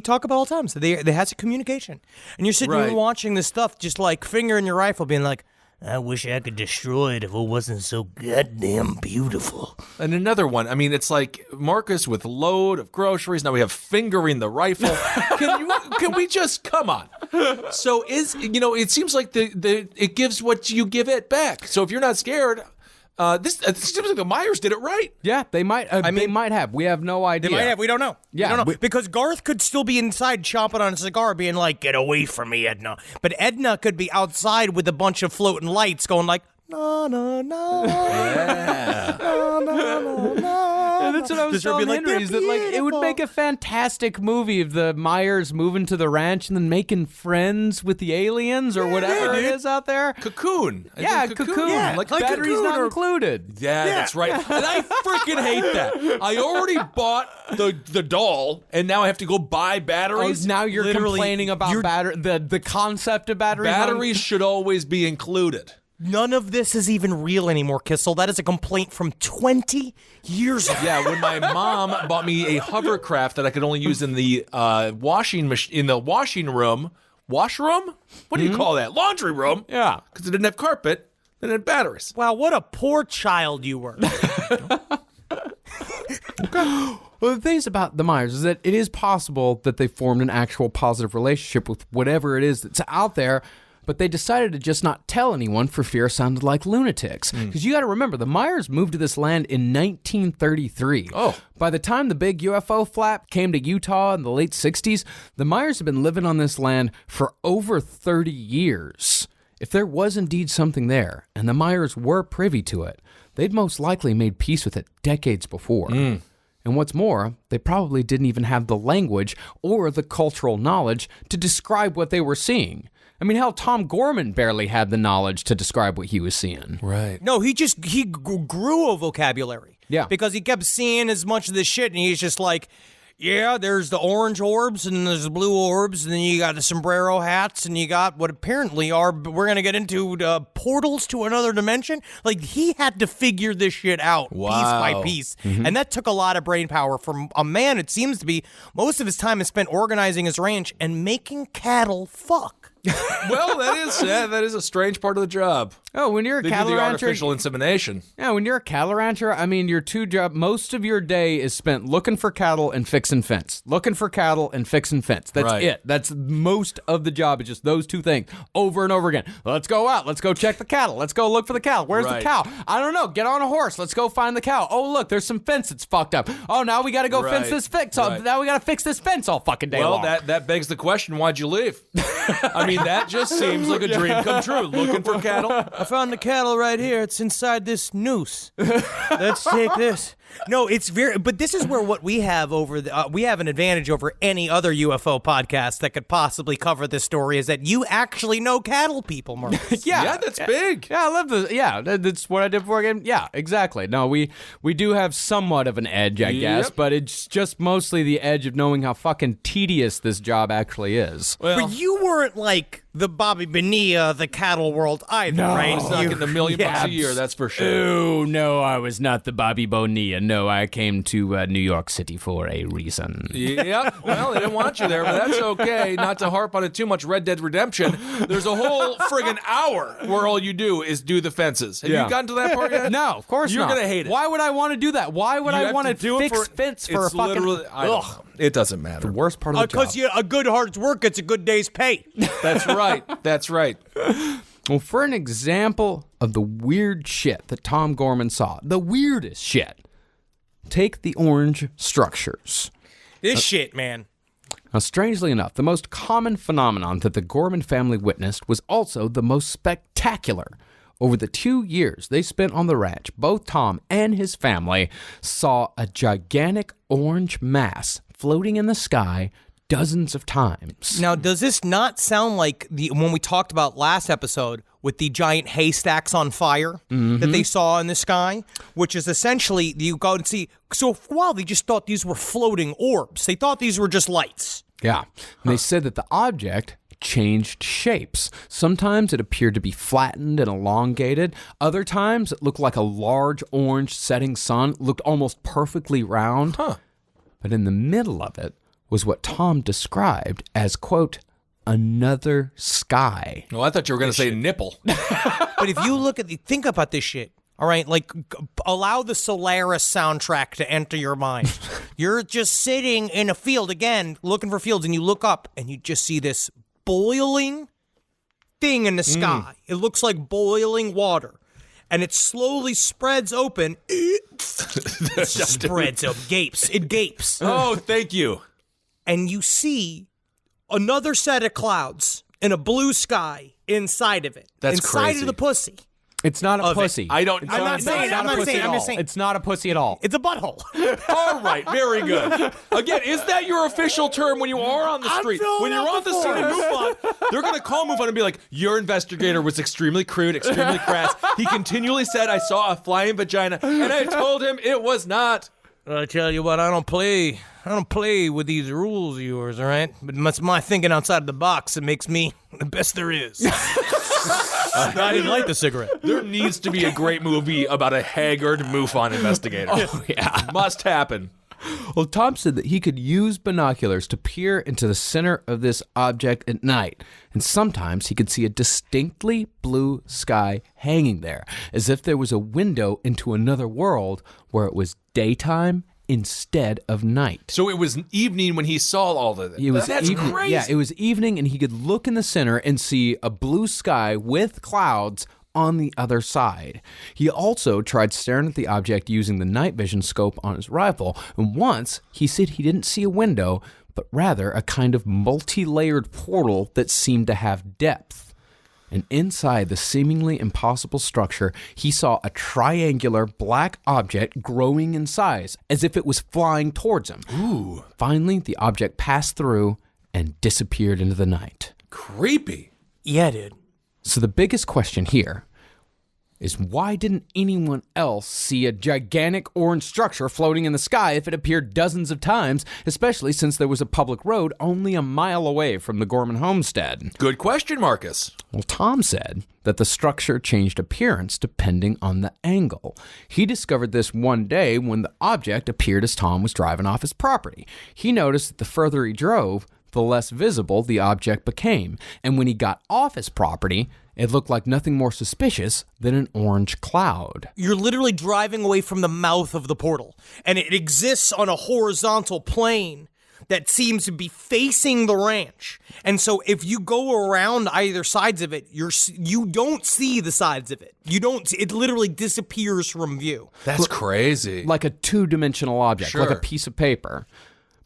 talk about all the time. So they has a communication, and you're sitting Right. and watching this stuff, just like fingering your rifle, being like, I wish I could destroy it if it wasn't so goddamn beautiful. And another one. I mean, it's like Marcus with load of groceries. Now we have fingering the rifle. Can we just come on? So it seems like it gives what you give it back. So if you're not scared, this seems like the Myers did it right. Yeah, they might. They might have. We have no idea. They might have. We don't know. Yeah, we don't know. Because Garth could still be inside chomping on a cigar, being like, "Get away from me, Edna." But Edna could be outside with a bunch of floating lights, going like, "No, no, no, Yeah. no, no, no, no." And that's what I was Just her telling being like, Henry, is that like it would "They're make a fantastic movie of the Myers moving to the ranch and then making friends with the aliens or whatever it is out there. Cocoon. I Yeah, think cocoon. Yeah, like like batteries Cocoon not or- included. Yeah, that's right. And I freaking hate that. I already bought the doll, and now I have to go buy Oh, batteries. now you're Literally, complaining about the concept of batteries. Batteries should always be included. None of this is even real anymore, Kissel. That is a complaint from 20 years ago. Yeah, when my mom bought me a hovercraft that I could only use in the washing room. Washroom? What do you call that? Laundry room. Yeah. Because it didn't have carpet. It had batteries. Wow, what a poor child you were. Well, the thing is about the Myers is that it is possible that they formed an actual positive relationship with whatever it is that's out there, but they decided to just not tell anyone for fear it sounded like lunatics. Because you got to remember, the Myers moved to this land in 1933. Oh. By the time the big UFO flap came to Utah in the late 60s, the Myers had been living on this land for over 30 years. If there was indeed something there, and the Myers were privy to it, they'd most likely made peace with it decades before. And what's more, they probably didn't even have the language or the cultural knowledge to describe what they were seeing. I mean, hell, Tom Gorman barely had the knowledge to describe what he was seeing. Right. No, he grew a vocabulary. Yeah. Because he kept seeing as much of this shit, and he's just like, Yeah, there's the orange orbs and there's the blue orbs, and then you got the sombrero hats, and you got what apparently are, we're going to get into portals to another dimension. Like, he had to figure this shit out piece by piece. And that took a lot of brain power from a man, it seems to be, most of his time is spent organizing his ranch and making cattle fuck. Well, that is a strange part of the job. Oh, when you're a They do cattle the rancher, artificial insemination. yeah, when you're a cattle rancher, I mean, most of your day is spent looking for cattle and fixing fence. Looking for cattle and fixing fence. That's Right. it. That's most of the job is just those two things over and over again. Let's go out. Let's go check the cattle. Let's go look for the cow. Where's Right. the cow? I don't know. Get on a horse. Let's go find the cow. Oh, look, there's some fence that's fucked up. Oh, now we got to go fence Right. this fence. Right. Now we got to fix this fence all fucking day long. Well, that begs the question, why'd you leave? I mean, that just seems like a dream come true. Looking for cattle. I found the cattle right here. It's inside this noose. Let's take this. No, it's but this is where what we have we have an advantage over any other UFO podcast that could possibly cover this story is that you actually know cattle people, Marcus. Yeah, that's big. Yeah, I love this. Yeah, that's what I did before again. Yeah, exactly. No, we do have somewhat of an edge, I guess, but it's just mostly the edge of knowing how fucking tedious this job actually is. But you weren't like the Bobby Bonilla, the cattle world either, right? He's not getting $1 million bucks a year, that's for sure. Oh, no, I was not the Bobby Bonilla. No, I came to New York City for a reason. Yep. Well, they didn't want you there, but that's okay. Not to harp on it too much. Red Dead Redemption. There's a whole friggin' hour where all you do is do the fences. Have you gotten to that part yet? No, of course You're not. gonna hate it. Why would I want to do that? Why would I want to fix fence for a it's fucking... literally, I don't know. It doesn't matter. The worst part of the job. Because a good hard's work gets a good day's pay. That's right. That's right. Well, for an example of the weird shit that Tom Gorman saw, the weirdest shit, take the orange structures. This shit, man. Now, strangely enough, the most common phenomenon that the Gorman family witnessed was also the most spectacular. Over the 2 years they spent on the ranch, both Tom and his family saw a gigantic orange mass floating in the sky dozens of times. Now, does this not sound like when we talked about last episode with the giant haystacks on fire that they saw in the sky, which is essentially, you go and see, so for a while they just thought these were floating orbs. They thought these were just lights. Yeah. And they said that the object changed shapes. Sometimes it appeared to be flattened and elongated. Other times it looked like a large orange setting sun, looked almost perfectly round. But in the middle of it was what Tom described as, quote, another sky. Oh, I thought you were going to say nipple. But if you look think about this shit, all right, like allow the Solaris soundtrack to enter your mind. You're just sitting in a field, again, looking for fields, and you look up and you just see this boiling thing in the sky. It looks like boiling water. And it slowly spreads open. It spreads up, gapes. It gapes. Oh, thank you. And you see another set of clouds in a blue sky inside of it. That's inside crazy. of the pussy. It's not a pussy. I don't. I'm not saying. I'm not saying. I'm just saying. It's not a pussy at all. It's a butthole. All right, very good. Again, is that your official term when you are on the street? filling When you're out on the the street at MUFON, they're going to call MUFON and be like, your investigator was extremely crude, extremely crass. He continually said, I saw a flying vagina, and I told him it was not. I tell you what, I don't play with these rules of yours, all right? But it's my thinking outside the box that makes me the best there is. I didn't light the cigarette. There needs to be a great movie about a haggard MUFON investigator. Oh, yeah. Must happen. Well, Tom said that he could use binoculars to peer into the center of this object at night, and sometimes he could see a distinctly blue sky hanging there, as if there was a window into another world where it was daytime instead of night. So it was evening when he saw all of it. That's evening. crazy. Yeah, it was evening, and he could look in the center and see a blue sky with clouds on the other side. He also tried staring at the object using the night vision scope on his rifle, and once he said he didn't see a window, but rather a kind of multi-layered portal that seemed to have depth. And inside the seemingly impossible structure, he saw a triangular black object growing in size, as if it was flying towards him. Ooh. Finally, the object passed through and disappeared into the night. Creepy. Yeah, dude. So the biggest question here is why didn't anyone else see a gigantic orange structure floating in the sky if it appeared dozens of times, especially since there was a public road only a mile away from the Gorman homestead? Good question, Marcus. Well, Tom said that the structure changed appearance depending on the angle. He discovered this one day when the object appeared as Tom was driving off his property. He noticed that the further he drove, the less visible the object became. And when he got off his property, it looked like nothing more suspicious than an orange cloud. You're literally driving away from the mouth of the portal, and it exists on a horizontal plane that seems to be facing the ranch. And so if you go around either sides of it, you don't see the sides of it. It literally disappears from view. That's crazy. Like a two-dimensional object, like a piece of paper.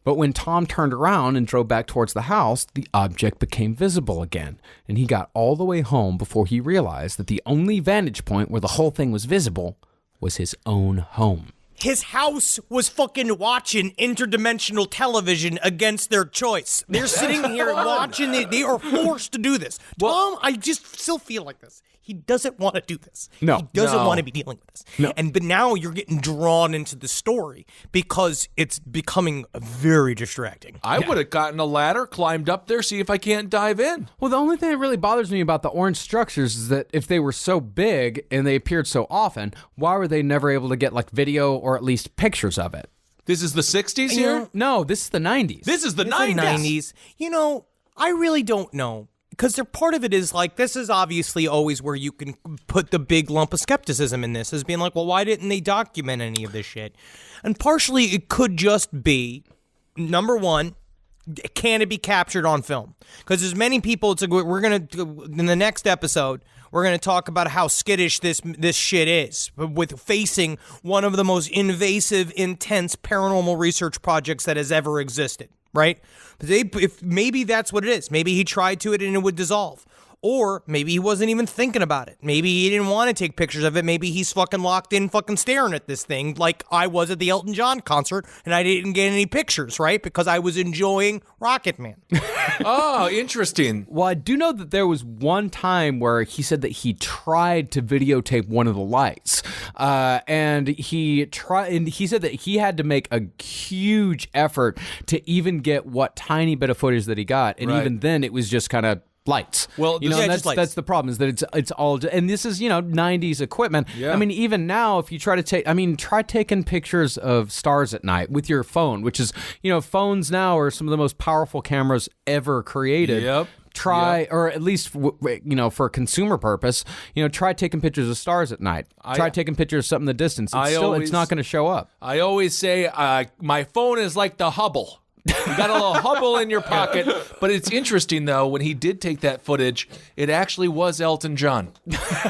But when Tom turned around and drove back towards the house, the object became visible again. And he got all the way home before he realized that the only vantage point where the whole thing was visible was his own home. His house was fucking watching interdimensional television against their choice. They're sitting here watching it. They are forced to do this. Tom, I just still feel like this. He doesn't want to do this. No. He doesn't want to be dealing with this. No. But now you're getting drawn into the story because it's becoming very distracting. I would have gotten a ladder, climbed up there, see if I can't dive in. Well, the only thing that really bothers me about the orange structures is that if they were so big and they appeared so often, why were they never able to get like video or at least pictures of it? This is the 60s here? No, this is the 90s. This is the It's 90s. the 90s. You know, I really don't know. Because part of it is like, this is obviously always where you can put the big lump of skepticism in this, as being like, well, why didn't they document any of this shit? And partially it could just be, number one, can it be captured on film? Because as many people, it's like, we're going to, in the next episode, we're going to talk about how skittish this shit is with facing one of the most invasive, intense paranormal research projects that has ever existed. Right? If maybe that's what it is. Maybe he tried to it and it would dissolve. Or maybe he wasn't even thinking about it. Maybe he didn't want to take pictures of it. Maybe he's fucking locked in fucking staring at this thing like I was at the Elton John concert and I didn't get any pictures, right? Because I was enjoying Rocket Man. Oh, interesting. Well, I do know that there was one time where he said that he tried to videotape one of the lights, and he said that he had to make a huge effort to even get what tiny bit of footage that he got, and Right. even then it was just kind of lights. Well, you know, yeah, and just lights. that's the problem, is that it's all, and this is, 90s equipment. Yeah. I mean, even now, if you try taking pictures of stars at night with your phone, which is, phones now are some of the most powerful cameras ever created. Yep. Try, or at least, for consumer purpose, try taking pictures of stars at night. Try taking pictures of something in the distance. It's not going to show up. I always say my phone is like the Hubble. You got a little Hubble in your pocket. But it's interesting, though, when he did take that footage, it actually was Elton John.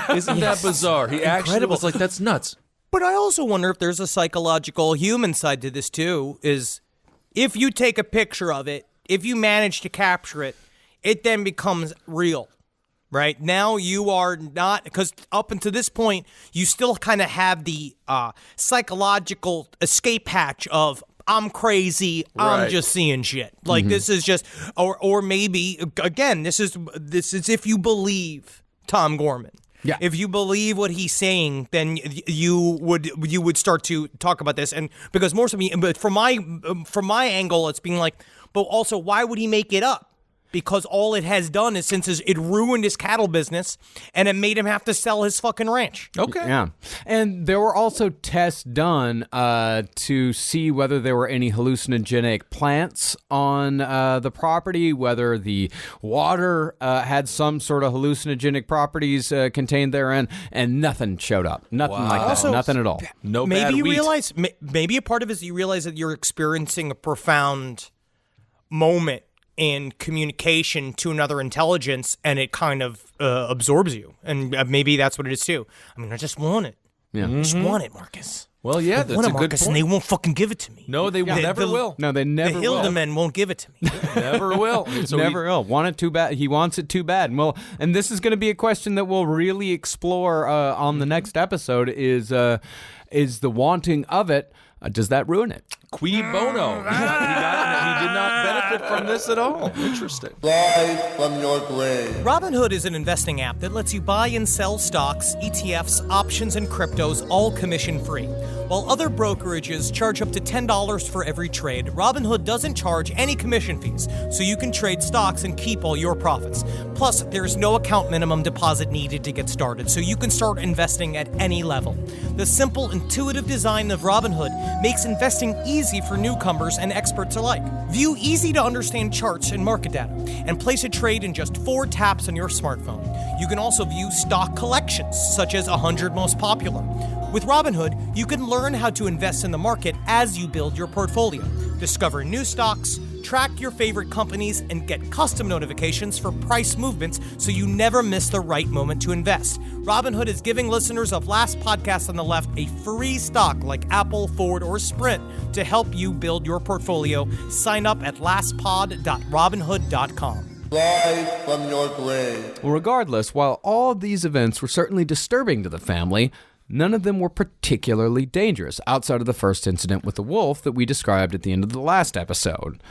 Isn't that bizarre? He actually was like, that's nuts. But I also wonder if there's a psychological human side to this, too, is if you take a picture of it, if you manage to capture it, it then becomes real, right? Now you are not, because up until this point, you still kind of have the psychological escape hatch of, I'm crazy, I'm Right. just seeing shit. Like, this is just, or maybe, again, this is if you believe Tom Gorman. Yeah. If you believe what he's saying, then you would start to talk about this, and because more so, but from my angle, it's being like, but also, why would he make it up? Because all it has done is since it ruined his cattle business, and it made him have to sell his fucking ranch. Okay. Yeah. And there were also tests done to see whether there were any hallucinogenic plants on the property, whether the water had some sort of hallucinogenic properties contained therein, and nothing showed up. Nothing like that. Also, Nothing at all. No Maybe bad you wheat. realize, maybe a part of it is you realize that you're experiencing a profound moment in communication to another intelligence, and it kind of absorbs you. And maybe that's what it is too. I mean, I just want it. Yeah. I just want it, Marcus. Well, yeah, I that's want a it, good Marcus, point. and they won't fucking give it to me. No, they never will. No, they never the will. Hilda men won't give it to me. Never will. And so Never will. Want it too bad. He wants it too bad. And this is going to be a question that we'll really explore on the next episode. Is the wanting of it? Does that ruin it? Qui bono. He did not benefit benefit from this at all. Interesting. Rise from your grave. Robinhood is an investing app that lets you buy and sell stocks, ETFs, options, and cryptos, all commission-free. While other brokerages charge up to $10 for every trade, Robinhood doesn't charge any commission fees, so you can trade stocks and keep all your profits. Plus, there's no account minimum deposit needed to get started, so you can start investing at any level. The simple, intuitive design of Robinhood makes investing easy for newcomers and experts alike. View easy-to-understand charts and market data, and place a trade in just 4 taps on your smartphone. You can also view stock collections, such as 100 most popular. With Robinhood, you can learn how to invest in the market as you build your portfolio. Discover new stocks, track your favorite companies, and get custom notifications for price movements so you never miss the right moment to invest. Robinhood is giving listeners of Last Podcast on the Left a free stock like Apple, Ford, or Sprint to help you build your portfolio. Sign up at lastpod.robinhood.com. Rise from your grave. Well, regardless, while all of these events were certainly disturbing to the family, none of them were particularly dangerous outside of the first incident with the wolf that we described at the end of the last episode.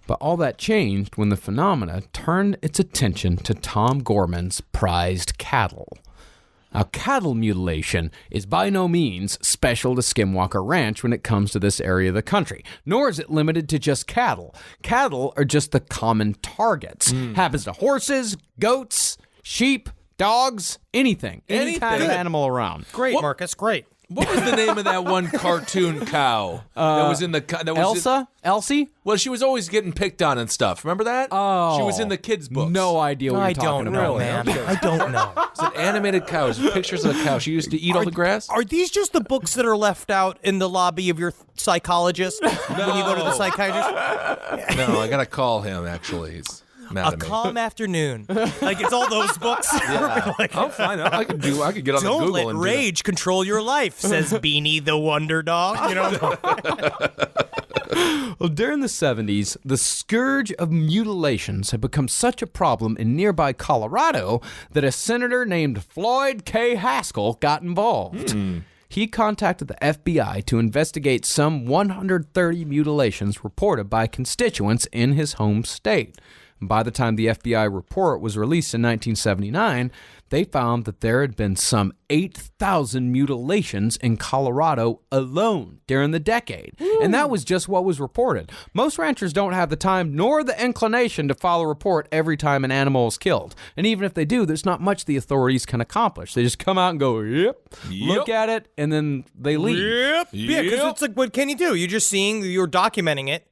But all that changed when the phenomena turned its attention to Tom Gorman's prized cattle. Now, cattle mutilation is by no means special to Skinwalker Ranch when it comes to this area of the country, nor is it limited to just cattle. Cattle are just the common targets. Happens to horses, goats, sheep, dogs, anything. Any kind of animal around. Great, Marcus, great. What was the name of that one cartoon cow that was in the... Elsie? Well, she was always getting picked on and stuff. Remember that? Oh. She was in the kids' books. No idea what I you're talking don't about. know, man. I don't know. It's an animated cow. There's pictures of the cow. She used to eat all the grass. Are these just the books that are left out in the lobby of your psychologist when you go to the psychiatrist? No, I got to call him, actually. He's mad A at me. Calm Afternoon. Like, it's all those books. I'm fine. I could get on the Don't Google let and rage control your life, says Beanie the Wonder Dog. You know? Well, during the 70s, the scourge of mutilations had become such a problem in nearby Colorado that a senator named Floyd K. Haskell got involved. He contacted the FBI to investigate some 130 mutilations reported by constituents in his home state. By the time the FBI report was released in 1979, they found that there had been some 8,000 mutilations in Colorado alone during the decade. And that was just what was reported. Most ranchers don't have the time nor the inclination to file a report every time an animal is killed. And even if they do, there's not much the authorities can accomplish. They just come out and go, yep. Look at it, and then they leave. Yep. Yeah, because it's like, what can you do? You're just you're documenting it.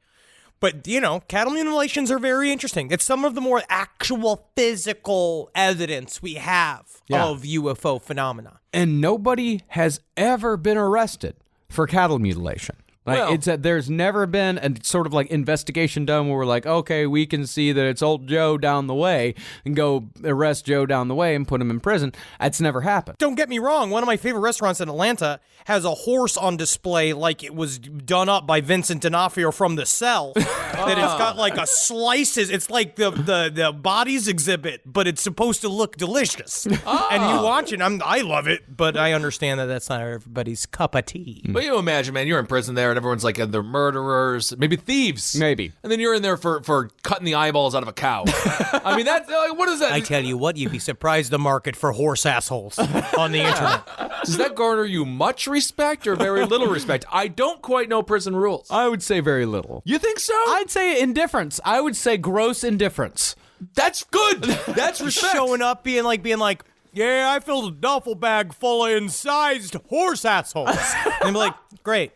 But, cattle mutilations are very interesting. It's some of the more actual physical evidence we have of UFO phenomena. And nobody has ever been arrested for cattle mutilation. There's never been a sort of like investigation done where we're like, okay, we can see that it's old Joe down the way and go arrest Joe down the way and put him in prison. That's never happened. Don't get me wrong. One of my favorite restaurants in Atlanta has a horse on display like it was done up by Vincent D'Onofrio from The Cell. That it's got like a slices. It's like the bodies exhibit, but it's supposed to look delicious. And you watch it. I love it, but I understand that that's not everybody's cup of tea. But you imagine, man, you're in prison there and everyone's like, they're murderers, maybe thieves. Maybe. And then you're in there for cutting the eyeballs out of a cow. I mean, that's like, what is that? I tell you what, you'd be surprised the market for horse assholes on the internet. Does that garner you much respect or very little respect? I don't quite know prison rules. I would say very little. You think so? I'd say indifference. I would say gross indifference. That's good. That's respect. Showing up, being like, yeah, I filled a duffel bag full of incised horse assholes. And be like, great.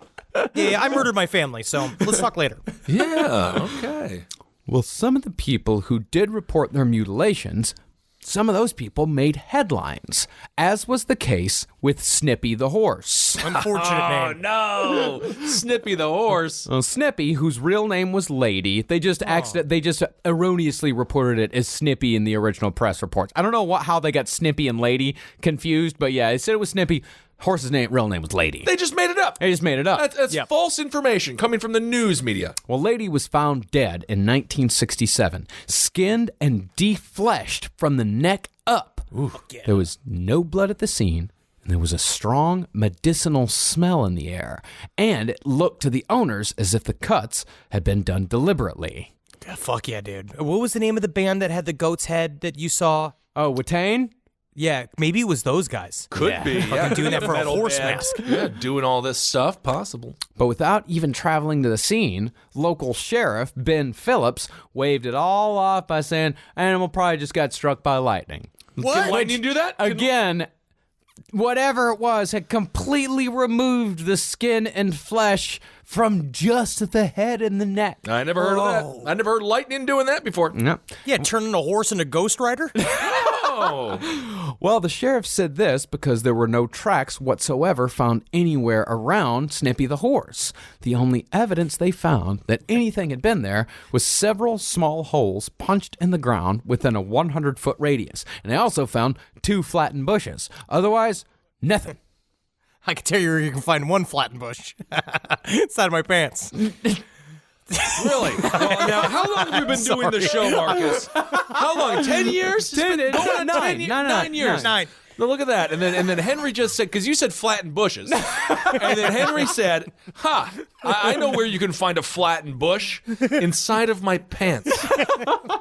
Yeah, I murdered my family, so let's talk later. Yeah, okay. Well, some of the people who did report their mutilations, some of those people made headlines, as was the case with Snippy the horse. Unfortunate name. No, Snippy the horse. Well, Snippy, whose real name was Lady, they just erroneously reported it as Snippy in the original press reports. I don't know how they got Snippy and Lady confused, but yeah, they said it was Snippy. Horse's real name was Lady. They just made it up. They just made it up. That's false information coming from the news media. Well, Lady was found dead in 1967, skinned and defleshed from the neck up. There was no blood at the scene, and there was a strong medicinal smell in the air, and it looked to the owners as if the cuts had been done deliberately. Fuck yeah, dude. What was the name of the band that had the goat's head that you saw? Oh, Watain? Yeah, maybe it was those guys. Could be. Fucking doing that for a Metal horse band. mask. Yeah, doing all this stuff. Possible. But without even traveling to the scene, local sheriff Ben Phillips waved it all off by saying, animal probably just got struck by lightning. Can lightning do that? Again, whatever it was had completely removed the skin and flesh from just the head and the neck. I never heard of that. I never heard lightning doing that before. Yep. Yeah, turning a horse into Ghost Rider? Oh. Well, the sheriff said this because there were no tracks whatsoever found anywhere around Snippy the horse. The only evidence they found that anything had been there was several small holes punched in the ground within a 100-foot radius. And they also found 2 flattened bushes. Otherwise, nothing. I can tell you where you can find one flattened bush. Inside of my pants. Really? Well, now, how long have we been doing the show, Marcus? How long? 10 years? It's been going on 9 years. 9. Now look at that. And then Henry just said, because you said flattened bushes. And then Henry said, I know where you can find a flattened bush. Inside of my pants.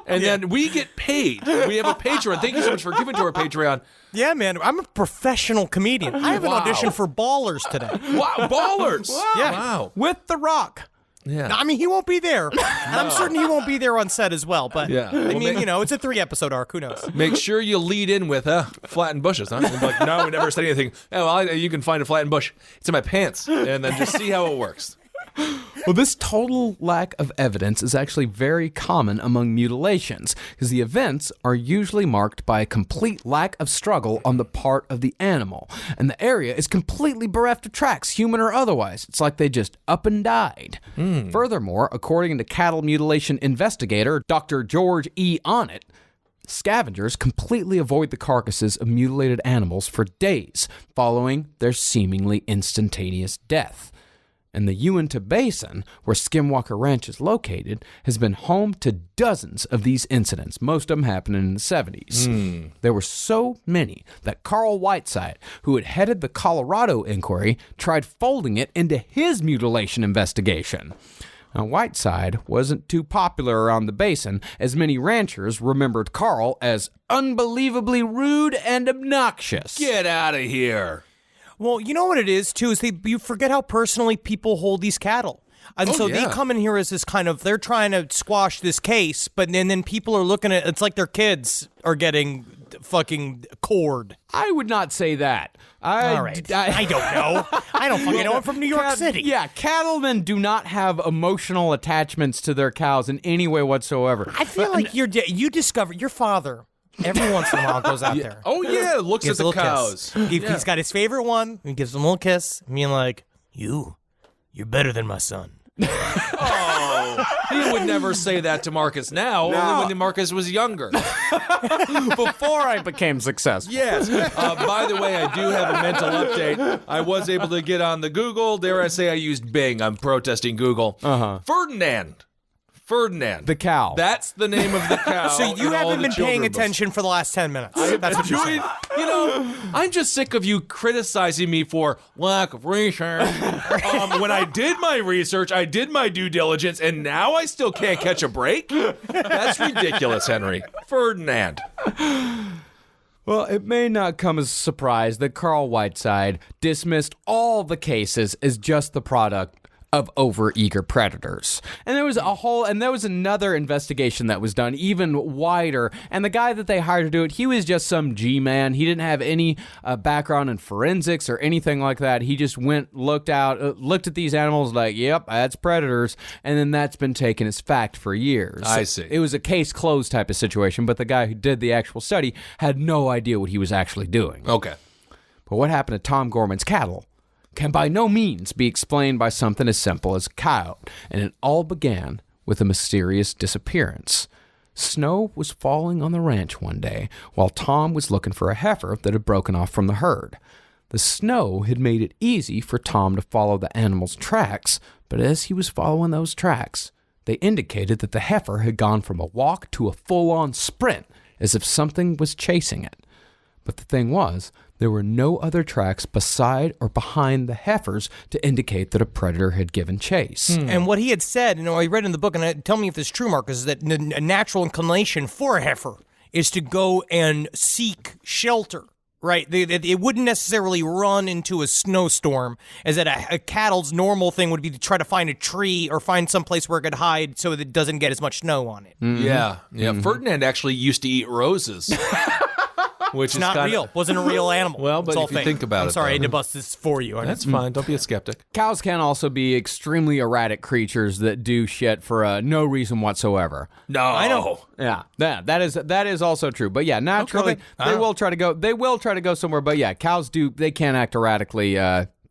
And then we get paid. We have a Patreon. Thank you so much for giving to our Patreon. Yeah, man. I'm a professional comedian. I have an audition for Ballers today. Wow, Ballers. Yeah. Wow. With The Rock. Yeah. I mean, he won't be there. And I'm certain he won't be there on set as well. But, Yeah. I mean, it's a 3-episode arc. Who knows? Make sure you lead in with flattened bushes, huh? And like, no, we never said anything. Oh, well, you can find a flattened bush. It's in my pants. And then just see how it works. Well, this total lack of evidence is actually very common among mutilations, because the events are usually marked by a complete lack of struggle on the part of the animal, and the area is completely bereft of tracks, human or otherwise. It's like they just up and died. Furthermore, according to cattle mutilation investigator Dr. George E. Onnett, scavengers completely avoid the carcasses of mutilated animals for days following their seemingly instantaneous death. And the Uinta Basin, where Skinwalker Ranch is located, has been home to dozens of these incidents, most of them happening in the 70s. There were so many that Carl Whiteside, who had headed the Colorado inquiry, tried folding it into his mutilation investigation. Now, Whiteside wasn't too popular around the basin, as many ranchers remembered Carl as unbelievably rude and obnoxious. Get out of here. Well, you know what it is, too, is you forget how personally people hold these cattle. And so they come in here as this kind of, they're trying to squash this case, but then people are looking at, it's like their kids are getting fucking cored. I would not say that. All right. I don't know. I don't fucking know. I'm from New York City. Yeah, cattlemen do not have emotional attachments to their cows in any way whatsoever. I feel like you discover, your father, every once in a while goes out there. Oh, yeah. Looks at Gives a the little cows. kiss. He's got his favorite one. He gives him a little kiss. Being like, you're better than my son. Oh, he would never say that to Marcus now, only when Marcus was younger. Before I became successful. Yes. By the way, I do have a mental update. I was able to get on the Google. Dare I say I used Bing. I'm protesting Google. Ferdinand. The cow. That's the name of the cow. So you in all haven't the been paying children books. attention for the last 10 minutes. That's what you're saying. I'm just sick of you criticizing me for lack of research. When I did my research, I did my due diligence, and now I still can't catch a break? That's ridiculous, Henry. Ferdinand. Well, it may not come as a surprise that Carl Whiteside dismissed all the cases as just the product of overeager predators. And there was another investigation that was done, even wider, and the guy that they hired to do it, he was just some G-man. He didn't have any background in forensics or anything like that. He just looked at these animals like, yep, that's predators, and then that's been taken as fact for years. I see. It was a case closed type of situation, but the guy who did the actual study had no idea what he was actually doing. Okay. But what happened to Tom Gorman's cattle can by no means be explained by something as simple as a coyote, and it all began with a mysterious disappearance. Snow was falling on the ranch one day while Tom was looking for a heifer that had broken off from the herd. The snow had made it easy for Tom to follow the animal's tracks, but as he was following those tracks, they indicated that the heifer had gone from a walk to a full-on sprint, as if something was chasing it. But the thing was, There were no other tracks beside or behind the heifers to indicate that a predator had given chase. And what he had said, I read in the book, and tell me if this is true, Marcus, is that a natural inclination for a heifer is to go and seek shelter. Right, it wouldn't necessarily run into a snowstorm, as that a cattle's normal thing would be to try to find a tree or find some place where it could hide so that it doesn't get as much snow on it. Yeah. Ferdinand actually used to eat roses. Which is not real. Wasn't a real animal. Well, but it's all if you fake. think about I'm it, sorry, I though. had to bust this for you. That's fine. Don't be a skeptic. Cows can also be extremely erratic creatures that do shit for no reason whatsoever. No. I know. Yeah, that is also true. But yeah, naturally Okay. they will try to go. They will try to go somewhere. But yeah, cows do. They can act erratically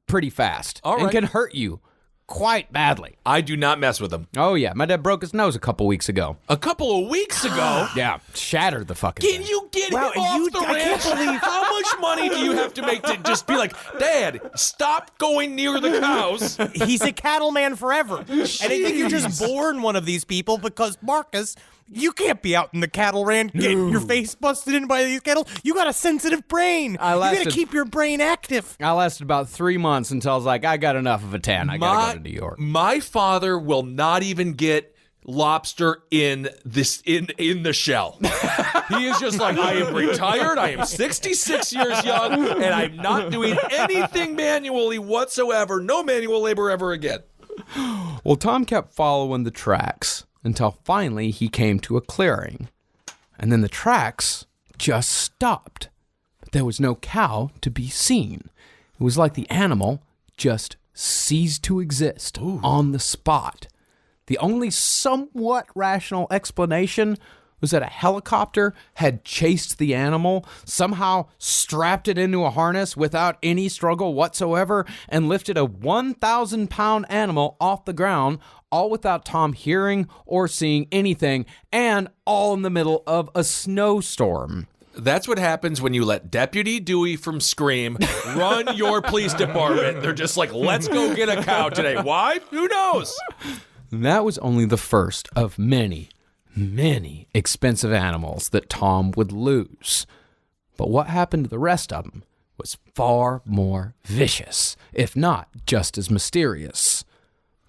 pretty fast All and right. can hurt you quite badly. I do not mess with them. Oh yeah, my dad broke his nose a couple weeks ago. A couple of weeks ago. Yeah, shattered the fucking Can thing. you get Wow, him off the I ranch? can't believe- How much money do you have to make to just be like, Dad, stop going near the cows? He's a cattleman forever. And I think you're just born one of these people because, Marcus, you can't be out in the cattle ranch getting your face busted in by these cattle. You got a sensitive brain. You got to keep your brain active. I lasted about 3 months until I was like, I got enough of a tan. I gotta go to New York. My father will not even get lobster in the shell. He is just like, I am retired, I am 66 years young, and I'm not doing anything manually whatsoever. No manual labor ever again. Well, Tom kept following the tracks until finally he came to a clearing. And then the tracks just stopped. But there was no cow to be seen. It was like the animal just ceased to exist on the spot. The only somewhat rational explanation was that a helicopter had chased the animal, somehow strapped it into a harness without any struggle whatsoever, and lifted a 1,000-pound animal off the ground, all without Tom hearing or seeing anything, and all in the middle of a snowstorm. That's what happens when you let Deputy Dewey from Scream run your police department. They're just like, let's go get a cow today. Why? Who knows? And that was only the first of many, many expensive animals that Tom would lose. But what happened to the rest of them was far more vicious, if not just as mysterious.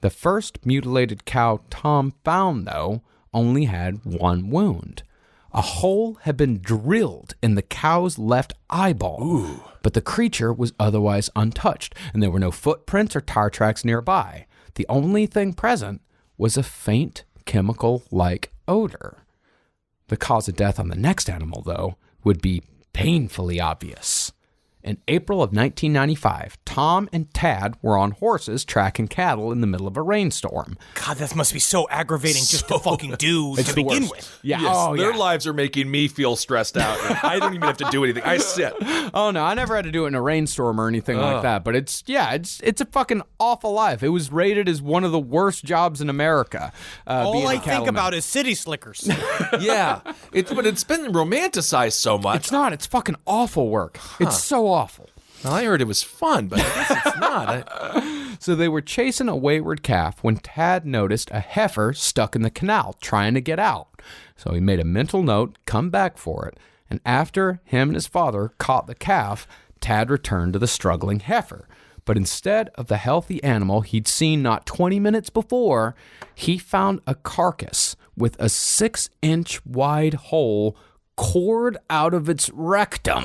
The first mutilated cow Tom found, though, only had one wound. A hole had been drilled in the cow's left eyeball, but the creature was otherwise untouched, and there were no footprints or tire tracks nearby. The only thing present was a faint chemical-like odor. The cause of death on the next animal, though, would be painfully obvious. In April of 1995, Tom and Tad were on horses tracking cattle in the middle of a rainstorm. God, that must be so aggravating just to fucking do to begin with. Yeah, Yes, their lives are making me feel stressed out. I don't even have to do anything. I sit. Oh no, I never had to do it in a rainstorm or anything like that. But it's a fucking awful life. It was rated as one of the worst jobs in America. All I think about is city slickers. Yeah, but it's been romanticized so much. It's not. It's fucking awful work. It's so awful. Well, I heard it was fun, but I guess it's not. So they were chasing a wayward calf when Tad noticed a heifer stuck in the canal trying to get out. So he made a mental note, come back for it. And after him and his father caught the calf, Tad returned to the struggling heifer. But instead of the healthy animal he'd seen not 20 minutes before, he found a carcass with a 6-inch wide hole cored out of its rectum.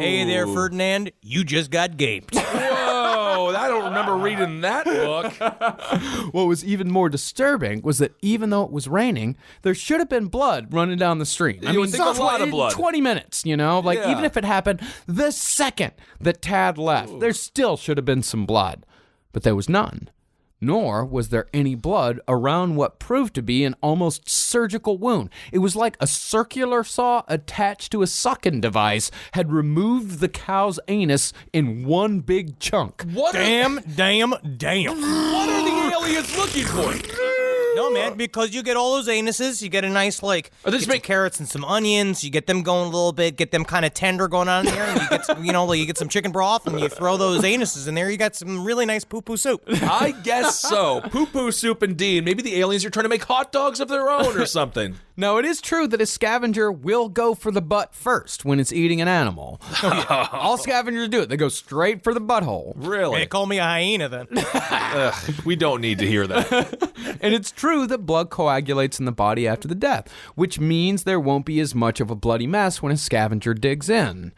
Hey there, Ferdinand. You just got gaped. Whoa, I don't remember reading that book. What was even more disturbing was that even though it was raining, there should have been blood running down the stream. You would think a lot of blood. 20 minutes, you know? Like, Yeah. even if it happened the second that Tad left, there still should have been some blood. But there was none. Nor was there any blood around what proved to be an almost surgical wound. It was like a circular saw attached to a sucking device had removed the cow's anus in one big chunk. Damn. What are the aliens looking for? No, man, because you get all those anuses, you get a nice, like, get some carrots and some onions, you get them going a little bit, get them kind of tender going on in there, and you get some, you get some chicken broth, and you throw those anuses in there, you got some really nice poo-poo soup. I guess so. Poo-poo soup indeed. Maybe the aliens are trying to make hot dogs of their own or something. Now, it is true that a scavenger will go for the butt first when it's eating an animal. All scavengers do it. They go straight for the butthole. Really? Hey, call me a hyena then. We don't need to hear that. And it's true that blood coagulates in the body after the death, which means there won't be as much of a bloody mess when a scavenger digs in.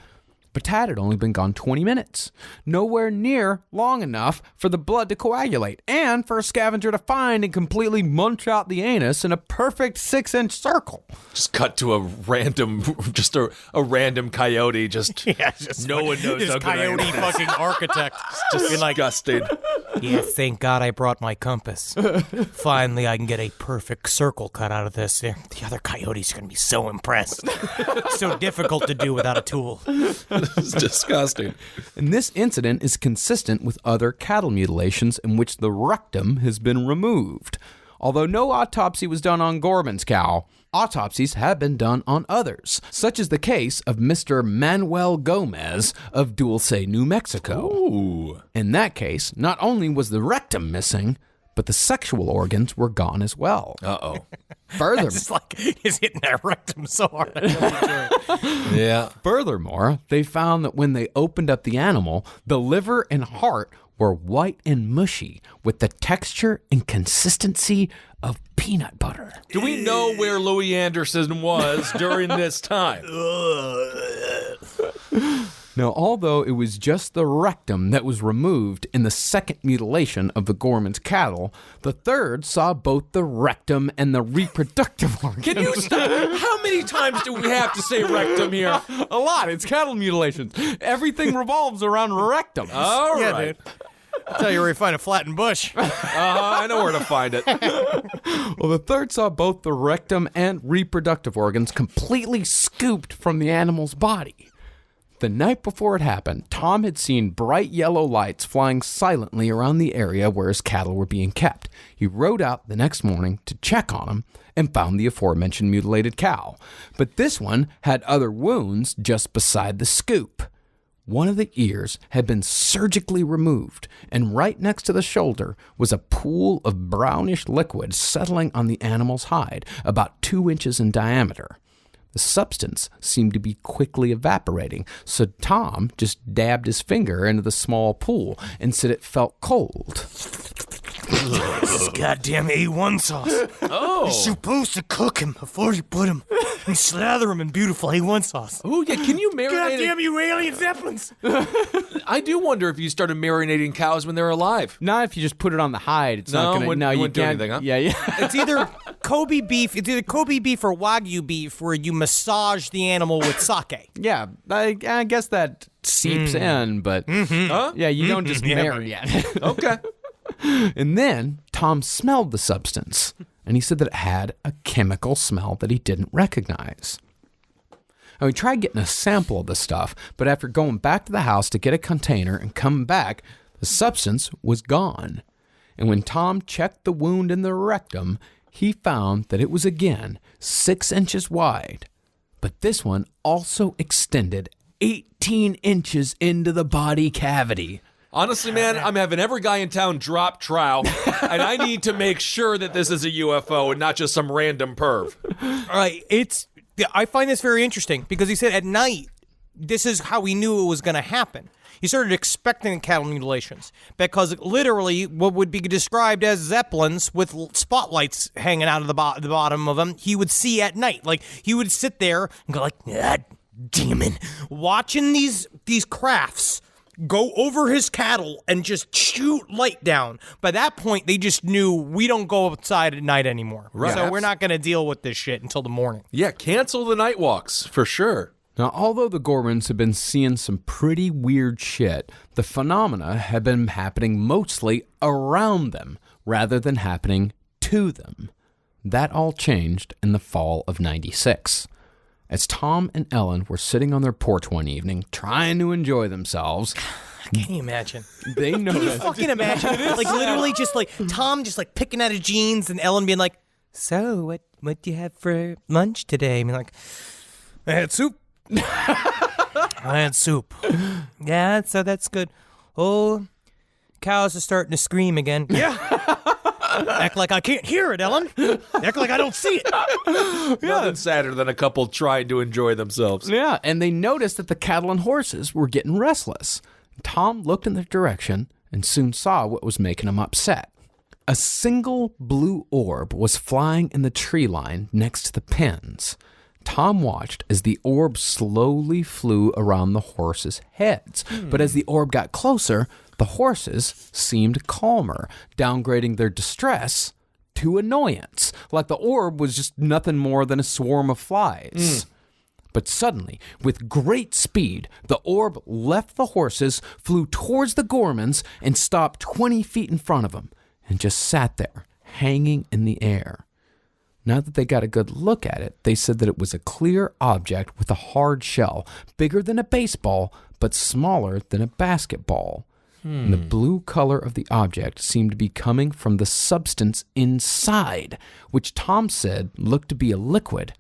But Tad had only been gone 20 minutes, nowhere near long enough for the blood to coagulate, and for a scavenger to find and completely munch out the anus in a perfect 6-inch circle. Just cut to a random coyote. Just no one knows this how good I am. coyote fucking architect. Just disgusting. Yeah, thank God I brought my compass. Finally, I can get a perfect circle cut out of this. The other coyotes are going to be so impressed. So difficult to do without a tool. It's disgusting. And this incident is consistent with other cattle mutilations in which the rectum has been removed. Although no autopsy was done on Gorman's cow, autopsies have been done on others, such as the case of Mr. Manuel Gomez of Dulce, New Mexico. Ooh. In that case, not only was the rectum missing, but the sexual organs were gone as well. Uh-oh. Furthermore, It's like he's hitting that rectum so hard. Yeah. Furthermore, they found that when they opened up the animal, the liver and heart were white and mushy with the texture and consistency of peanut butter. Do we know where Louis Anderson was during this time? Now, although it was just the rectum that was removed in the second mutilation of the Gorman's cattle, the third saw both the rectum and the reproductive organs. Can you stop? How many times do we have to say rectum here? A lot. It's cattle mutilations. Everything revolves around rectums. All Yeah, right. dude. I'll tell you where you find a flattened bush. I know where to find it. Well, the third saw both the rectum and reproductive organs completely scooped from the animal's body. The night before it happened, Tom had seen bright yellow lights flying silently around the area where his cattle were being kept. He rode out the next morning to check on them and found the aforementioned mutilated cow. But this one had other wounds just beside the scoop. One of the ears had been surgically removed, and right next to the shoulder was a pool of brownish liquid settling on the animal's hide, about 2 inches in diameter. The substance seemed to be quickly evaporating, so Tom just dabbed his finger into the small pool and said it felt cold. This is goddamn A1 sauce. Oh. You're supposed to cook him before you put him and slather him in beautiful A1 sauce. Oh, yeah. Can you marinate? Goddamn you alien zeppelins. I do wonder if you started marinating cows when they're alive. Not if you just put it on the hide. It's not going to. you You wouldn't do can't. anything, huh? Yeah. It's either Kobe beef or Wagyu beef where you massage the animal with sake. Yeah. I guess that seeps in, but Huh? yeah, you don't just marry it. Okay. And then Tom smelled the substance, and he said that it had a chemical smell that he didn't recognize. Now, he tried getting a sample of the stuff, but after going back to the house to get a container and come back, the substance was gone. And when Tom checked the wound in the rectum, he found that it was again 6 inches wide, but this one also extended 18 inches into the body cavity. Honestly, man, I'm having every guy in town drop trow, and I need to make sure that this is a UFO and not just some random perv. All right, I find this very interesting because he said at night, this is how he knew it was going to happen. He started expecting cattle mutilations because literally what would be described as zeppelins with spotlights hanging out of the bottom of them, he would see at night. Like, he would sit there and go like, ah, damn it, watching these crafts go over his cattle and just shoot light down. By that point, they just knew we don't go outside at night anymore. Right. So we're not going to deal with this shit until the morning. Yeah, cancel the night walks, for sure. Now, although the Gormans had been seeing some pretty weird shit, the phenomena had been happening mostly around them rather than happening to them. That all changed in the fall of '96. As Tom and Ellen were sitting on their porch one evening trying to enjoy themselves, Can you imagine? they Can you noticed... fucking imagine? Like, literally just like Tom just like picking out his jeans and Ellen being like, so what do you have for lunch today? I mean, like, I had soup. I had soup. Yeah, so that's good. Oh, cows are starting to scream again. Yeah. Act like I can't hear it, Ellen. Act like I don't see it. Nothing sadder than a couple trying to enjoy themselves. Yeah, and they noticed that the cattle and horses were getting restless. Tom looked in their direction and soon saw what was making them upset. A single blue orb was flying in the tree line next to the pens. Tom watched as the orb slowly flew around the horses' heads. But as the orb got closer, the horses seemed calmer, downgrading their distress to annoyance, like the orb was just nothing more than a swarm of flies. But suddenly, with great speed, the orb left the horses, flew towards the Gormans, and stopped 20 feet in front of them, and just sat there, hanging in the air. Now that they got a good look at it, they said that it was a clear object with a hard shell, bigger than a baseball, but smaller than a basketball. And the blue color of the object seemed to be coming from the substance inside, which Tom said looked to be a liquid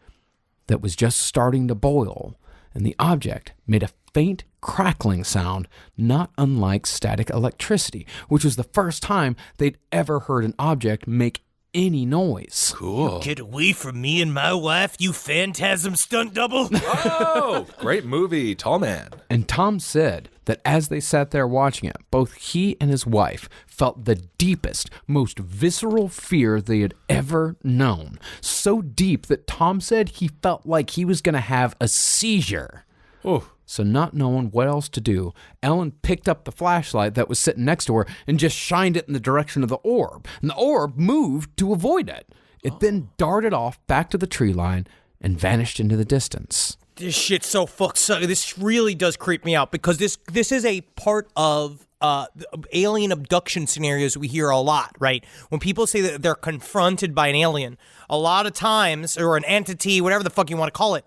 that was just starting to boil. And the object made a faint crackling sound, not unlike static electricity, which was the first time they'd ever heard an object make any noise. Cool. Get away from me and my wife, you phantasm stunt double. Oh, great movie, Tall Man. And Tom said that as they sat there watching it, both he and his wife felt the deepest, most visceral fear they had ever known. So deep that Tom said he felt like he was going to have a seizure. Oh. So not knowing what else to do, Ellen picked up the flashlight that was sitting next to her and just shined it in the direction of the orb. And the orb moved to avoid it. It then darted off back to the tree line and vanished into the distance. This shit's so this really does creep me out because this is a part of alien abduction scenarios we hear a lot, right? When people say that they're confronted by an alien, a lot of times, or an entity, whatever the fuck you want to call it,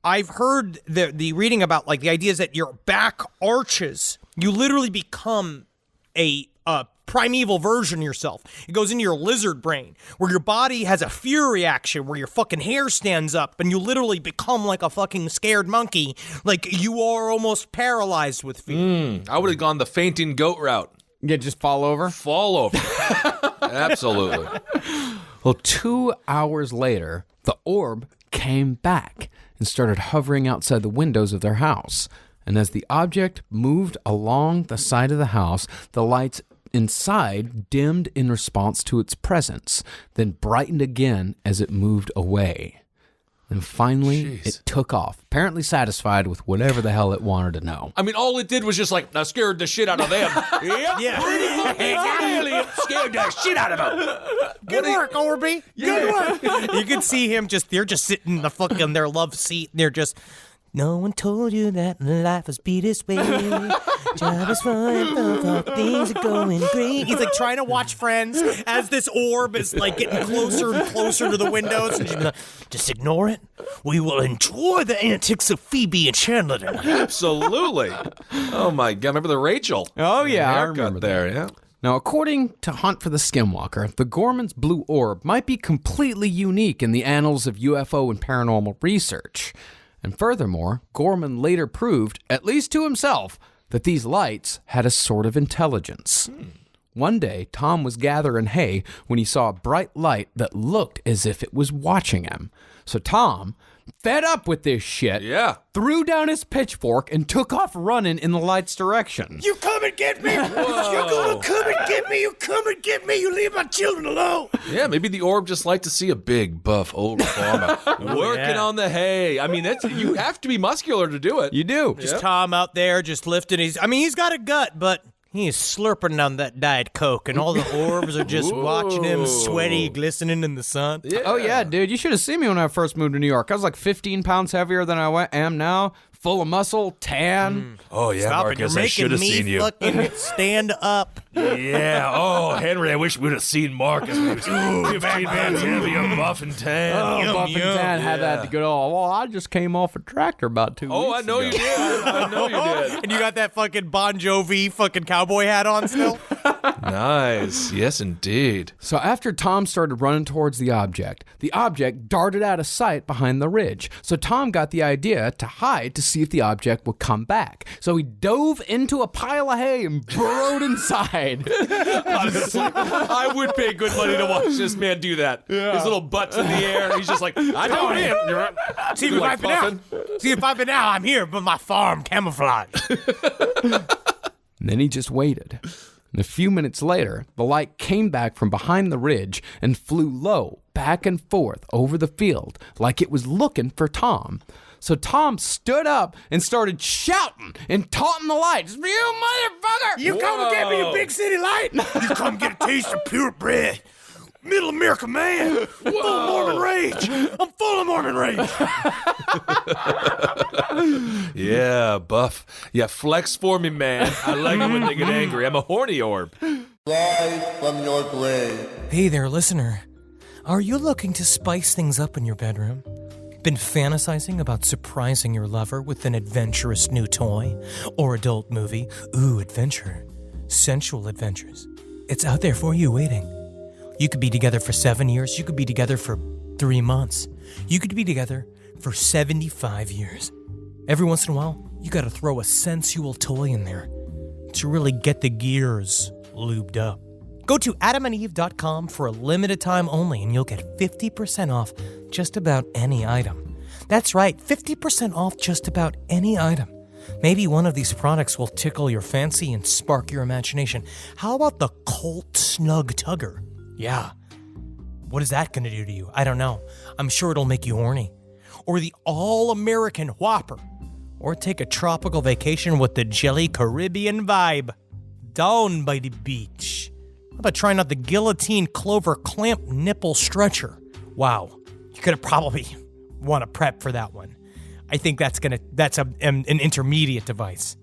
I've heard the reading about, like, the idea is that your back arches. You literally become a primeval version of yourself. It goes into your lizard brain, where your body has a fear reaction, where your fucking hair stands up, and you literally become like a fucking scared monkey. Like, you are almost paralyzed with fear. I would have gone the fainting goat route. Yeah, just fall over? Fall over. Absolutely. Well, 2 hours later, the orb came back and started hovering outside the windows of their house. And as the object moved along the side of the house, the lights inside dimmed in response to its presence, then brightened again as it moved away. And finally, it took off, apparently satisfied with whatever the hell it wanted to know. I mean, all it did was just like, I scared the shit out of them. Yeah. Alien scared the shit out of them. Good work, Orby. Good work. You can see him they're just sitting in the fucking their love seat. And they're just, no one told you that life must be this way. Job is fun, things are going great. He's like trying to watch Friends as this orb is like getting closer and closer to the windows. And she's like, just ignore it. We will enjoy the antics of Phoebe and Chandler tonight. Absolutely. Oh my God. Remember the Rachel? Oh, yeah, I Haircut remember there, yeah. Now, according to Hunt for the Skinwalker, the Gorman's blue orb might be completely unique in the annals of UFO and paranormal research. And furthermore, Gorman later proved, at least to himself, that these lights had a sort of intelligence. One day, Tom was gathering hay when he saw a bright light that looked as if it was watching him. So Tom, fed up with this shit, threw down his pitchfork and took off running in the light's direction. You come and get me! You're gonna come and get me! You come and get me! You leave my children alone! Yeah, maybe the orb just liked to see a big, buff, old farmer working on the hay. I mean, you have to be muscular to do it. You do. Just Tom out there just lifting he's got a gut, but he is slurping down that Diet Coke, and all the orbs are just watching him sweaty, glistening in the sun. Yeah. Oh, yeah, dude. You should have seen me when I first moved to New York. I was like 15 pounds heavier than I am now. Full of muscle, tan. Oh, yeah, Stop Marcus, it. You're I should have seen making me you. fucking stand up. Yeah. Oh, Henry, I wish we would have seen Marcus. He was 15 pounds heavier, buff and tan. Oh, Buff and Tan had that good old, well, I just came off a tractor about 2 weeks Oh, I know ago. you did. I know you did. And you got that fucking Bon Jovi fucking cowboy hat on still? Nice. Yes, indeed. So after Tom started running towards the object darted out of sight behind the ridge. So Tom got the idea to hide to see if the object would come back. So he dove into a pile of hay and burrowed inside. Honestly, I would pay good money to watch this man do that. His little butt's in the air. He's just like, I don't know. See if I've been out. See if I've been out. I'm here, but my farm camouflage. And then he just waited. And a few minutes later, the light came back from behind the ridge and flew low, back and forth over the field, like it was looking for Tom. So Tom stood up and started shouting and taunting the light. You motherfucker! You come and get me a big city light. You come get a taste of purebred. Middle America man. Full of Mormon rage. I'm full of Mormon rage. Yeah, buff. Yeah, flex for me, man. I like it when they get angry. I'm a horny orb. Rise from your grave. Hey there, listener. Are you looking to spice things up in your bedroom? Been fantasizing about surprising your lover with an adventurous new toy or adult movie? Ooh, adventure. Sensual adventures. It's out there for you waiting. You could be together for 7 years. You could be together for 3 months. You could be together for 75 years. Every once in a while, you gotta throw a sensual toy in there to really get the gears lubed up. Go to adamandeve.com for a limited time only, and you'll get 50% off just about any item. That's right, 50% off just about any item. Maybe one of these products will tickle your fancy and spark your imagination. How about the Colt Snug Tugger? Yeah. What is that going to do to you? I don't know. I'm sure it'll make you horny. Or the All-American Whopper. Or take a tropical vacation with the Jelly Caribbean vibe. Down by the beach. How about trying out the Guillotine Clover Clamp Nipple Stretcher? Wow. You're going to probably want to prep for that one. I think that's an intermediate device.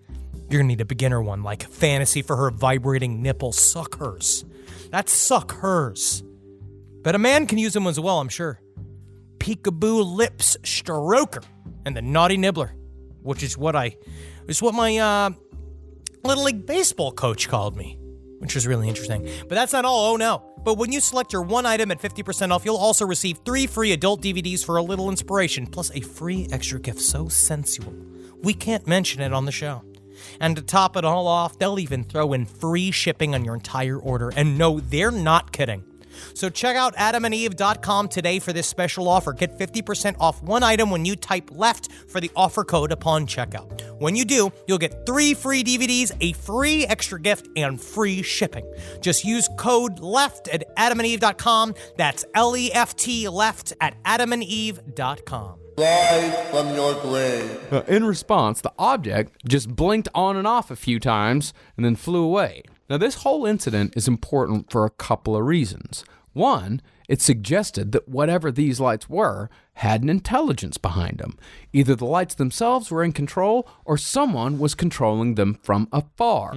You're going to need a beginner one, like Fantasy for Her Vibrating Nipple Suck Hers. That's Suck Hers. But a man can use them as well, I'm sure. Peekaboo Lips Stroker and the Naughty Nibbler, which is what my Little League Baseball coach called me, which was really interesting. But that's not all, oh no. But when you select your one item at 50% off, you'll also receive 3 free adult DVDs for a little inspiration, plus a free extra gift so sensual we can't mention it on the show. And to top it all off, they'll even throw in free shipping on your entire order. And no, they're not kidding. So check out adamandeve.com today for this special offer. Get 50% off one item when you type LEFT for the offer code upon checkout. When you do, you'll get 3 free DVDs, a free extra gift, and free shipping. Just use code LEFT at adamandeve.com. That's LEFT LEFT at adamandeve.com. Rise from your grave. In response, the object just blinked on and off a few times and then flew away. Now, this whole incident is important for a couple of reasons. One, it suggested that whatever these lights were had an intelligence behind them. Either the lights themselves were in control or someone was controlling them from afar.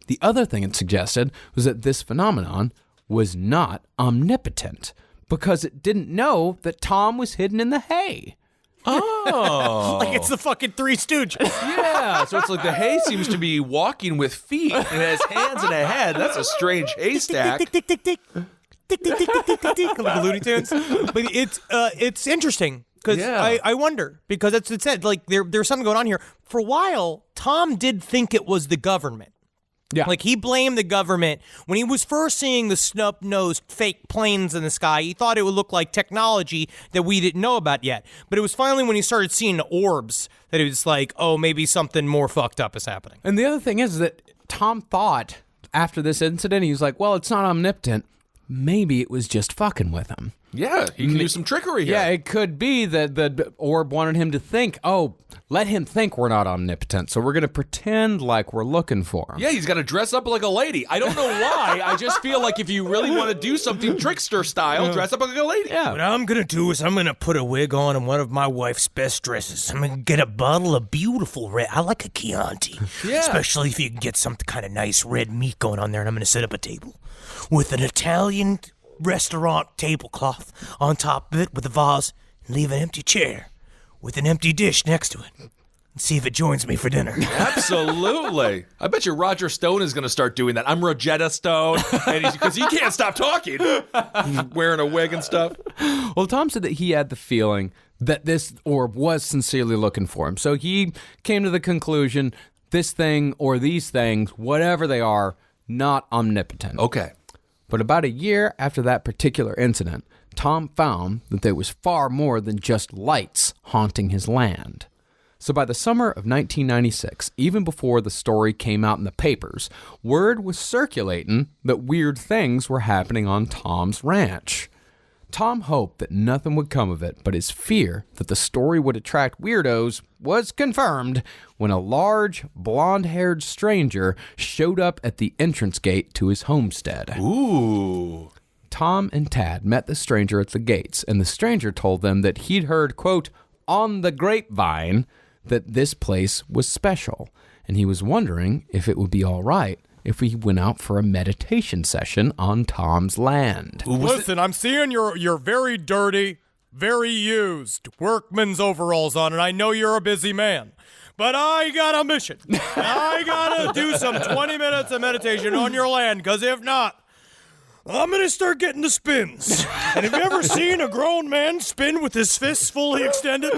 The other thing it suggested was that this phenomenon was not omnipotent, because it didn't know that Tom was hidden in the hay. Oh. Like it's the fucking Three Stooges. Yeah, so it's like the hay seems to be walking with feet and it has hands and a head. That's a strange haystack. Tick, tick, tick, tick, tick. Tick, tick, tick, tick, tick, tick, tick, like the Looney Tunes. But it's interesting because I wonder, because it said like there's something going on here. For a while, Tom did think it was the government. Yeah. Like, he blamed the government. When he was first seeing the snub-nosed fake planes in the sky, he thought it would look like technology that we didn't know about yet. But it was finally when he started seeing the orbs that it was like, oh, maybe something more fucked up is happening. And the other thing is that Tom thought, after this incident, he was like, well, it's not omnipotent. Maybe it was just fucking with him. Yeah, he can use some trickery here. Yeah, it could be that the orb wanted him to think, oh, let him think we're not omnipotent, so we're going to pretend like we're looking for him. Yeah, he's got to dress up like a lady. I don't know why. I just feel like if you really want to do something trickster style, dress up like a lady. Yeah. What I'm going to do is I'm going to put a wig on and one of my wife's best dresses. I'm going to get a bottle of beautiful red. I like a Chianti. Yeah. Especially if you can get some kind of nice red meat going on there, and I'm going to set up a table with an Italian restaurant tablecloth on top of it with a vase and leave an empty chair with an empty dish next to it. and see if it joins me for dinner. Absolutely. I bet you Roger Stone is going to start doing that. I'm Rosetta Stone, because he can't stop talking. Wearing a wig and stuff. Well, Tom said that he had the feeling that this orb was sincerely looking for him. So he came to the conclusion, this thing or these things, whatever they are, not omnipotent. Okay. But about a year after that particular incident, Tom found that there was far more than just lights haunting his land. So by the summer of 1996, even before the story came out in the papers, word was circulating that weird things were happening on Tom's ranch. Tom hoped that nothing would come of it, but his fear that the story would attract weirdos was confirmed when a large, blonde-haired stranger showed up at the entrance gate to his homestead. Ooh. Tom and Tad met the stranger at the gates, and the stranger told them that he'd heard, quote, on the grapevine, that this place was special, and he was wondering if it would be all right if we went out for a meditation session on Tom's land. Listen, I'm seeing you're very dirty, very used, workman's overalls on, and I know you're a busy man. But I got a mission. I gotta do some 20 minutes of meditation on your land, because if not, I'm gonna start getting the spins. And have you ever seen a grown man spin with his fists fully extended?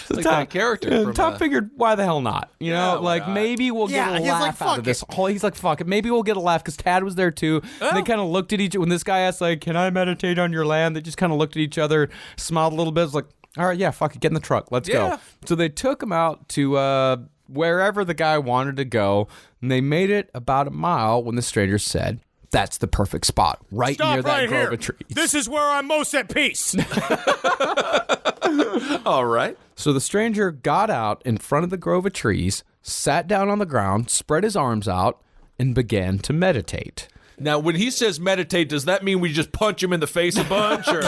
Like that character. Tom figured, why the hell not? You know, why like not? maybe we'll get a laugh out of this. He's like, fuck it. Maybe we'll get a laugh because Tad was there too. And they kind of looked at each other. When this guy asked, like, can I meditate on your land? They just kind of looked at each other, smiled a little bit. It was like, all right, yeah, fuck it. Get in the truck. Let's go. So they took him out to wherever the guy wanted to go. And they made it about a mile when the stranger said, that's the perfect spot, right near that grove of trees. This is where I'm most at peace. All right. So the stranger got out in front of the grove of trees, sat down on the ground, spread his arms out, and began to meditate. Now, when he says meditate, does that mean we just punch him in the face a bunch? Or?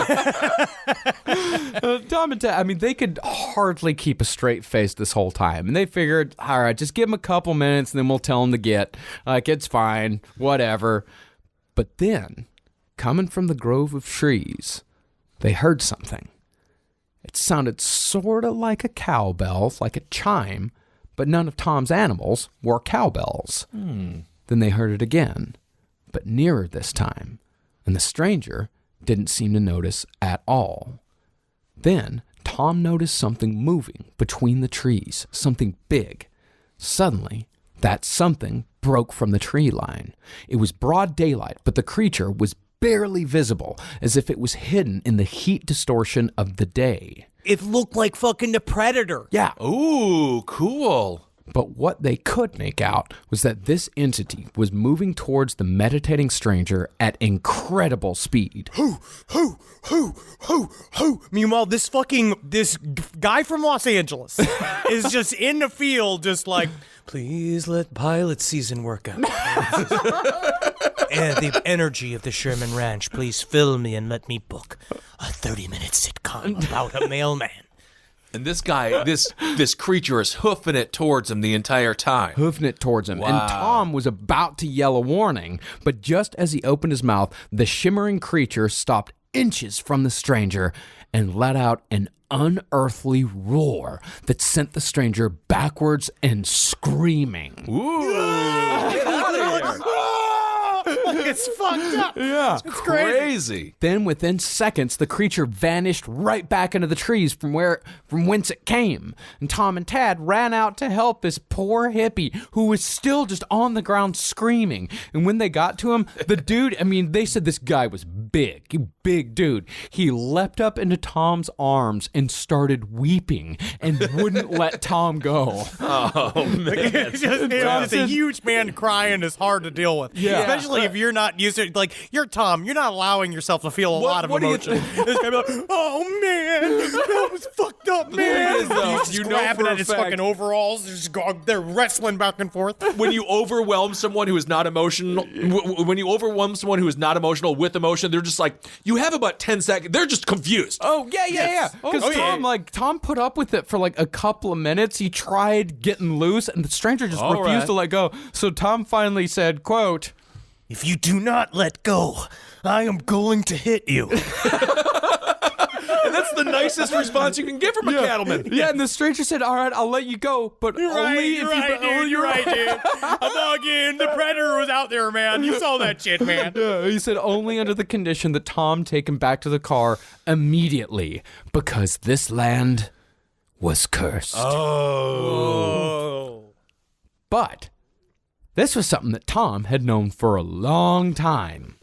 Tom and Tad, I mean, they could hardly keep a straight face this whole time. And they figured, all right, just give him a couple minutes and then we'll tell him to get. Like, it's fine, whatever. But then, coming from the grove of trees, they heard something. It sounded sort of like a cowbell, like a chime, but none of Tom's animals were cowbells. Then they heard it again, but nearer this time, and the stranger didn't seem to notice at all. Then Tom noticed something moving between the trees, something big. Suddenly, that something broke from the tree line. It was broad daylight, but the creature was barely visible, as if it was hidden in the heat distortion of the day. It looked like fucking the Predator. Yeah. Ooh, cool. But what they could make out was that this entity was moving towards the meditating stranger at incredible speed. Meanwhile, this guy from Los Angeles is just in the field, just like, please let pilot season work out. And the energy of the Sherman Ranch, please fill me and let me book a 30-minute sitcom about a mailman. And this guy, this creature is hoofing it towards him the entire time. Hoofing it towards him. Wow. And Tom was about to yell a warning, but just as he opened his mouth, the shimmering creature stopped inches from the stranger and let out an unearthly roar that sent the stranger backwards and screaming. Ooh. Get out of here. It's fucked up. Yeah. It's crazy. Then within seconds, the creature vanished right back into the trees from whence it came. And Tom and Tad ran out to help this poor hippie who was still just on the ground screaming. And when they got to him, the dude, I mean, they said this guy was big dude. He leapt up into Tom's arms and started weeping and wouldn't let Tom go. Oh, man. It's a huge man crying is hard to deal with. Yeah. Especially if you're not used to, like, you're Tom, you're not allowing yourself to feel a lot of emotion. This guy be like, oh man, that was fucked up, man. Is, though, He's just grabbing at his fucking overalls. They're wrestling back and forth. When you overwhelm someone who is not emotional, when you overwhelm someone who is not emotional with emotion, they're just like, you have about 10 seconds. They're just confused. Oh, yeah. Because Tom put up with it for like a couple of minutes. He tried getting loose, and the stranger just refused to let go. So Tom finally said, quote, if you do not let go, I am going to hit you. And that's the nicest response you can get from a cattleman. Yeah, and the stranger said, "All right, I'll let you go, but only if You're right, dude. I'm talking. The predator was out there, man. You saw that shit, man. Yeah, he said only under the condition that Tom take him back to the car immediately, because this land was cursed." Oh. But this was something that Tom had known for a long time.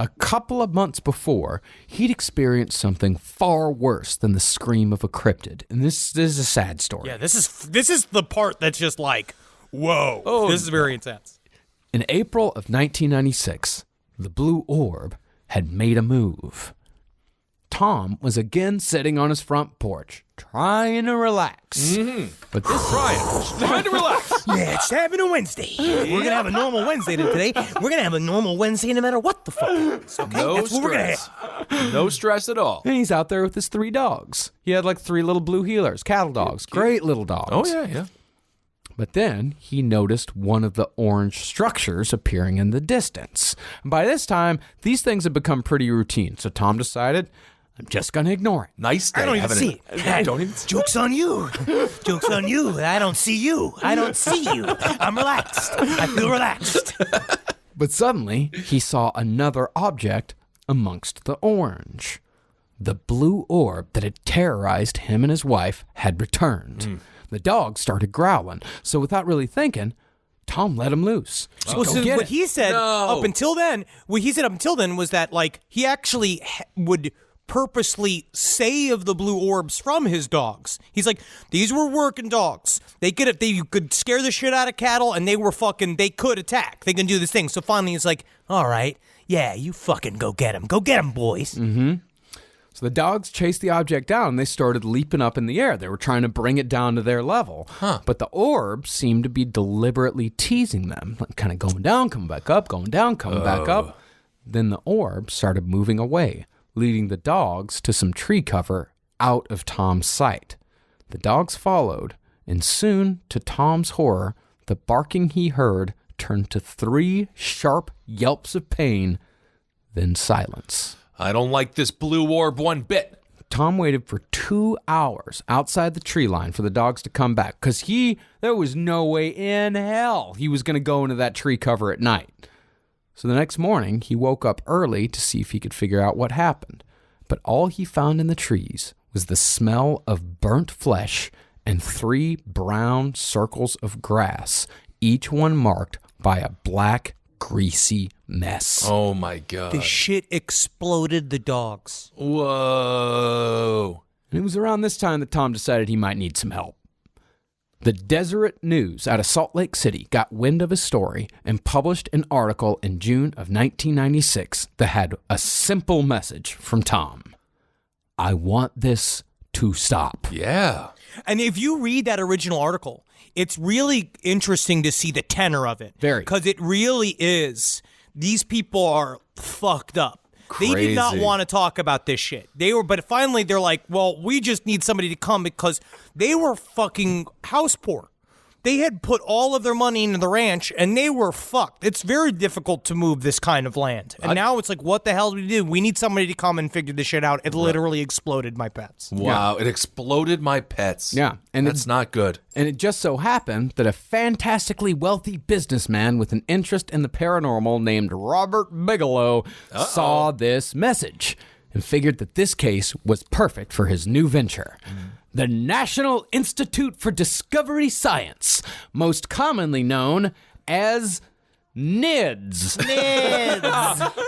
A couple of months before, he'd experienced something far worse than the scream of a cryptid. And this is a sad story. Yeah, this is the part that's just like, whoa. This is very intense. In April of 1996, the blue orb had made a move. Tom was again sitting on his front porch, trying to relax. But this Trying to relax. Yeah, it's having a Wednesday. We're going to have a normal Wednesday today. We're going to have a normal Wednesday no matter what the fuck happens, okay? No That's what we're going to stress. have. No stress at all. And he's out there with his 3 dogs. He had like 3 little blue heelers, cattle dogs, great little dogs. Oh, yeah. But then he noticed one of the orange structures appearing in the distance. And by this time, these things had become pretty routine. So Tom decided, I'm just going to ignore it. Nice day. I don't even having see it. it. I don't even see it. Joke's on you. Joke's on you. I don't see you. I don't see you. I'm relaxed. I feel relaxed. But suddenly, he saw another object amongst the orange. The blue orb that had terrorized him and his wife had returned. The dog started growling, so without really thinking, Tom let him loose. Well, so what he said up until then was that, like, he actually would purposely save the blue orbs from his dogs. He's like, these were working dogs. They could scare the shit out of cattle, and they could attack. They can do this thing. So finally, he's like, all right, yeah, you fucking go get them. Go get them, boys. So the dogs chased the object down, and they started leaping up in the air. They were trying to bring it down to their level. But the orb seemed to be deliberately teasing them, like kind of going down, coming back up, going down, coming back up. Then the orb started moving away, leading the dogs to some tree cover out of Tom's sight. The dogs followed, and soon, to Tom's horror, the barking he heard turned to 3 sharp yelps of pain, then silence. I don't like this blue orb one bit. Tom waited for 2 hours outside the tree line for the dogs to come back, because there was no way in hell he was going to go into that tree cover at night. So the next morning, he woke up early to see if he could figure out what happened. But all he found in the trees was the smell of burnt flesh and 3 brown circles of grass, each one marked by a black, greasy mess. Oh, my God. The shit exploded the dogs. Whoa. And it was around this time that Tom decided he might need some help. The Deseret News out of Salt Lake City got wind of his story and published an article in June of 1996 that had a simple message from Tom. I want this to stop. Yeah. And if you read that original article, it's really interesting to see the tenor of it. Very. Because it really is. These people are fucked up. They did not Crazy. want to talk about this shit. But finally they're like, well, we just need somebody to come, because they were fucking house poor. They had put all of their money into the ranch, and they were fucked. It's very difficult to move this kind of land. And now it's like, what the hell do we do? We need somebody to come and figure this shit out. It literally exploded my pets. Wow. It exploded my pets. Yeah. And That's not good. And it just so happened that a fantastically wealthy businessman with an interest in the paranormal named Robert Bigelow saw this message and figured that this case was perfect for his new venture. The National Institute for Discovery Science, most commonly known as NIDS.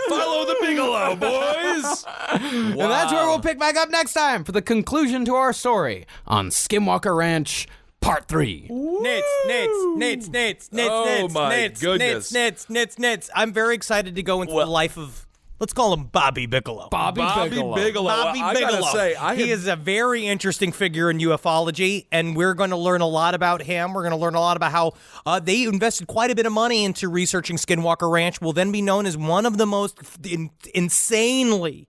Follow the Bigelow, boys. And that's where we'll pick back up next time for the conclusion to our story on Skinwalker Ranch Part 3. Nits. Oh, my goodness. Nits. I'm very excited to go into the life of, let's call him Bobby Bigelow. Bobby Bigelow. I Bigelow. gotta say, he is a very interesting figure in ufology, and we're going to learn a lot about him. We're going to learn a lot about how they invested quite a bit of money into researching Skinwalker Ranch. Will then be known as one of the most insanely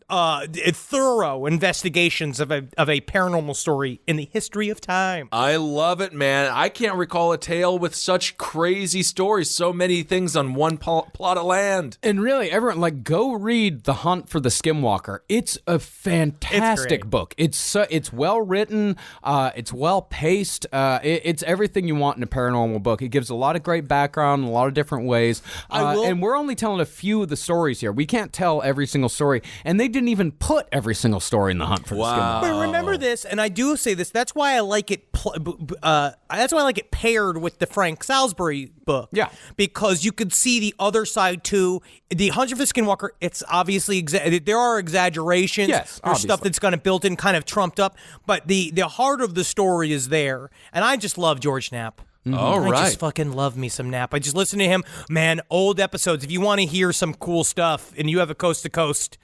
thorough investigations of a paranormal story in the history of time. I love it, man. I can't recall a tale with such crazy stories, so many things on one plot of land. And really, everyone, go read The Hunt for the Skinwalker. It's a fantastic book. It's well written. It's well paced. It's everything you want in a paranormal book. It gives a lot of great background in a lot of different ways. And we're only telling a few of the stories here. We can't tell every single story. And they didn't even put every single story in The Hunt for the Skinwalker. But remember this, and I do say this, that's why I like it that's why I like it paired with the Frank Salisbury book. Yeah. Because you could see the other side too. The Hunt for the Skinwalker, it's obviously there are exaggerations. Yes, there's stuff that's kind of built in, kind of trumped up, but the heart of the story is there. And I just love George Knapp. All right. I just fucking love me some Knapp. I just listen to him. Man, old episodes. If you want to hear some cool stuff and you have a Coast to Coast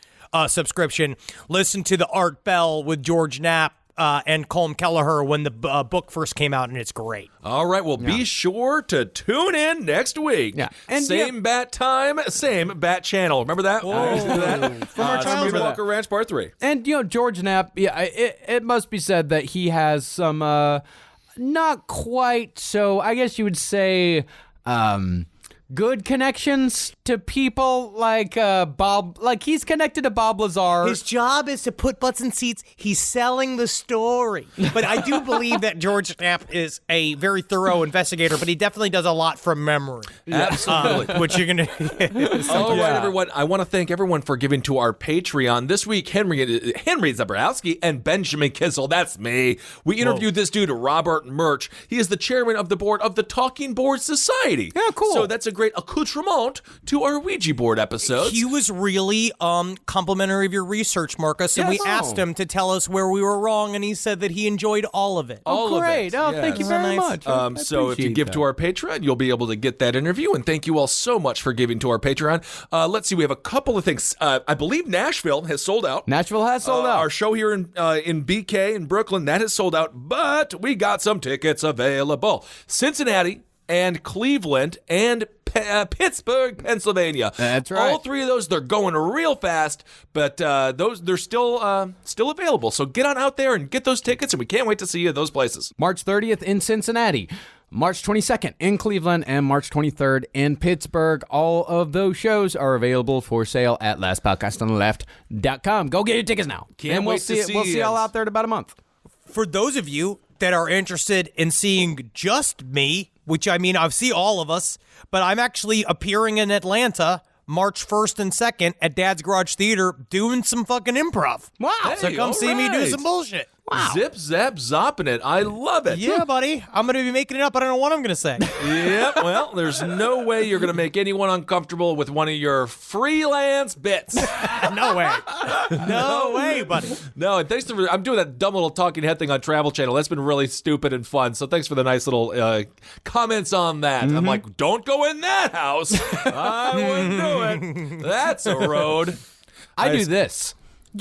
subscription, listen to the Art Bell with George Knapp and Colm Kelleher when the book first came out, and it's great. All right, well, be sure to tune in next week. Yeah. And same bat time, same bat channel. Remember that? From our childhood. Skinwalker Ranch Part 3. And, George Knapp, it must be said that he has some, not quite so, I guess you would say, good connections to people like Bob. Like, he's connected to Bob Lazar. His job is to put butts in seats. He's selling the story. But I do believe that George Knapp is a very thorough investigator, but he definitely does a lot from memory. Absolutely. Which you're going to... All right, everyone. I want to thank everyone for giving to our Patreon. This week, Henry Zabrowski and Benjamin Kissel, that's me. We interviewed this dude, Robert Murch. He is the chairman of the board of the Talking Board Society. Yeah, cool. So that's a great accoutrement to our Ouija board episodes. He was really complimentary of your research, Marcus, and we asked him to tell us where we were wrong, and he said that he enjoyed all of it. All of great. it. Oh, Yes. thank you very much. So if you give to our Patreon, you'll be able to get that interview. And thank you all so much for giving to our Patreon. Let's see, we have a couple of things. I believe Nashville has sold out. Nashville has sold out. Our show here in BK in Brooklyn, that has sold out, but we got some tickets available. Cincinnati and Cleveland and Pittsburgh, Pennsylvania. That's right. All three of those, they're going real fast, but they're still available. So get on out there and get those tickets, and we can't wait to see you at those places. March 30th in Cincinnati, March 22nd in Cleveland, and March 23rd in Pittsburgh. All of those shows are available for sale at lastpodcastonleft.com. Go get your tickets now. Can't we'll wait to see We'll see you. y'all out there in about a month. For those of you that are interested in seeing just me, which I mean, I've seen all of us, but I'm actually appearing in Atlanta March 1st and 2nd at Dad's Garage Theater doing some fucking improv. Wow. So come see me do some bullshit. Wow. Zip, zap, zopping it. I love it. Yeah, buddy. I'm going to be making it up. I don't know what I'm going to say. Yep. Well, there's no way you're going to make anyone uncomfortable with one of your freelance bits. No way. No way, buddy. No, and thanks for I'm doing that dumb little talking head thing on Travel Channel. That's been really stupid and fun. So thanks for the nice little comments on that. I'm like, don't go in that house. I wouldn't do it. That's a road. I do this.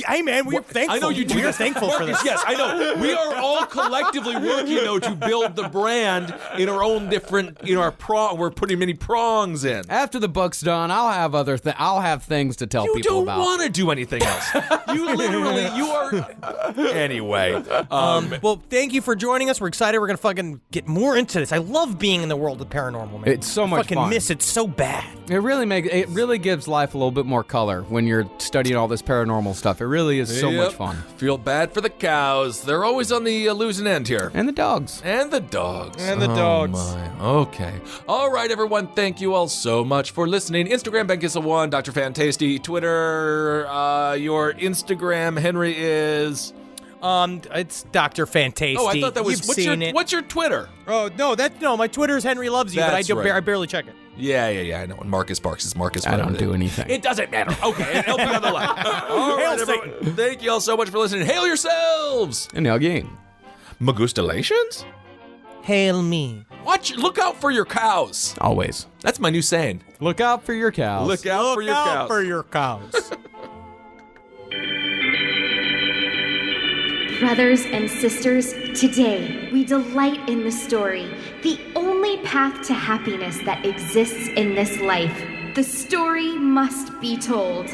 Hey, man, we're thankful. I know you do. We're thankful for this. Yes, I know. We are all collectively working, though, to build the brand in our own different, we're putting many prongs in. After the book's done, I'll have I'll have things to tell You people don't about. want to do anything else. You are. Anyway. Well, thank you for joining us. We're excited. We're going to fucking get more into this. I love being in the world of paranormal, man. It's so much fucking fun. miss it so bad. It really gives life a little bit more color when you're studying all this paranormal stuff. It really is so much fun. Feel bad for the cows. They're always on the losing end here. And the dogs. And the dogs. And the dogs. My. Okay. All right, everyone. Thank you all so much for listening. Instagram, BenKissel1, Dr. Fantasty. Twitter, your Instagram, Henry, is... It's Dr. Fantasty. Oh, I thought that was... You've What's your Twitter? Oh, no, my Twitter's Henry Loves You, That's but right. I barely check it. Yeah, I know. And Marcus Parks is Marcus. I don't do anything. It doesn't matter. Okay, help me on the line. All right, Hail everyone. Satan. Thank you all so much for listening. Hail yourselves. And again. Magustalations? Hail me. Look out for your cows. Always. That's my new saying. Look out for your cows. Look out for your cows. for your cows. Brothers and sisters, today we delight in the story, the only path to happiness that exists in this life. The story must be told.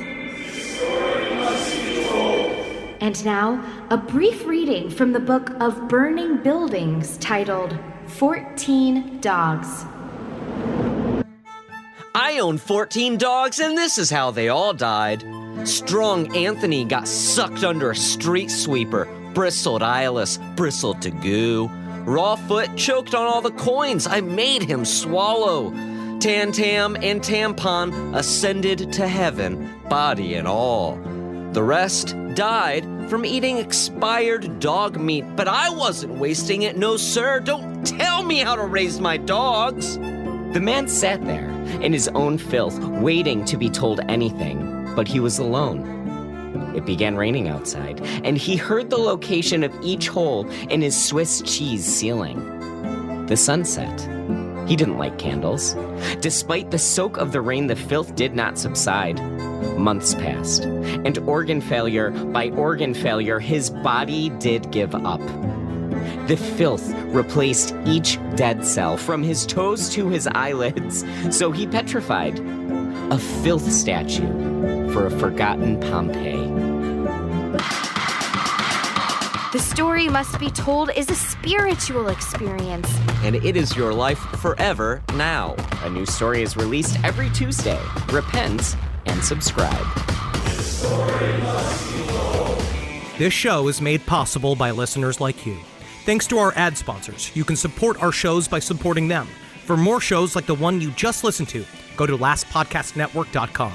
And now, a brief reading from the book of Burning Buildings titled 14 Dogs. I own 14 dogs, and this is how they all died. Strong Anthony got sucked under a street sweeper. Bristled Eyeless bristled to goo. Rawfoot choked on all the coins I made him swallow. Tam and Tampon ascended to heaven, body and all. The rest died from eating expired dog meat, but I wasn't wasting it, no sir. Don't tell me how to raise my dogs. The man sat there in his own filth, waiting to be told anything, but he was alone. It began raining outside, and he heard the location of each hole in his Swiss cheese ceiling. The sunset. He didn't light candles. Despite the soak of the rain, the filth did not subside. Months passed, and organ failure by organ failure, his body did give up. The filth replaced each dead cell from his toes to his eyelids, so he petrified. A filth statue for a forgotten Pompeii. The story must be told is a spiritual experience. And it is your life forever now. A new story is released every Tuesday. Repent and subscribe. This show is made possible by listeners like you. Thanks to our ad sponsors. You can support our shows by supporting them. For more shows like the one you just listened to, go to lastpodcastnetwork.com.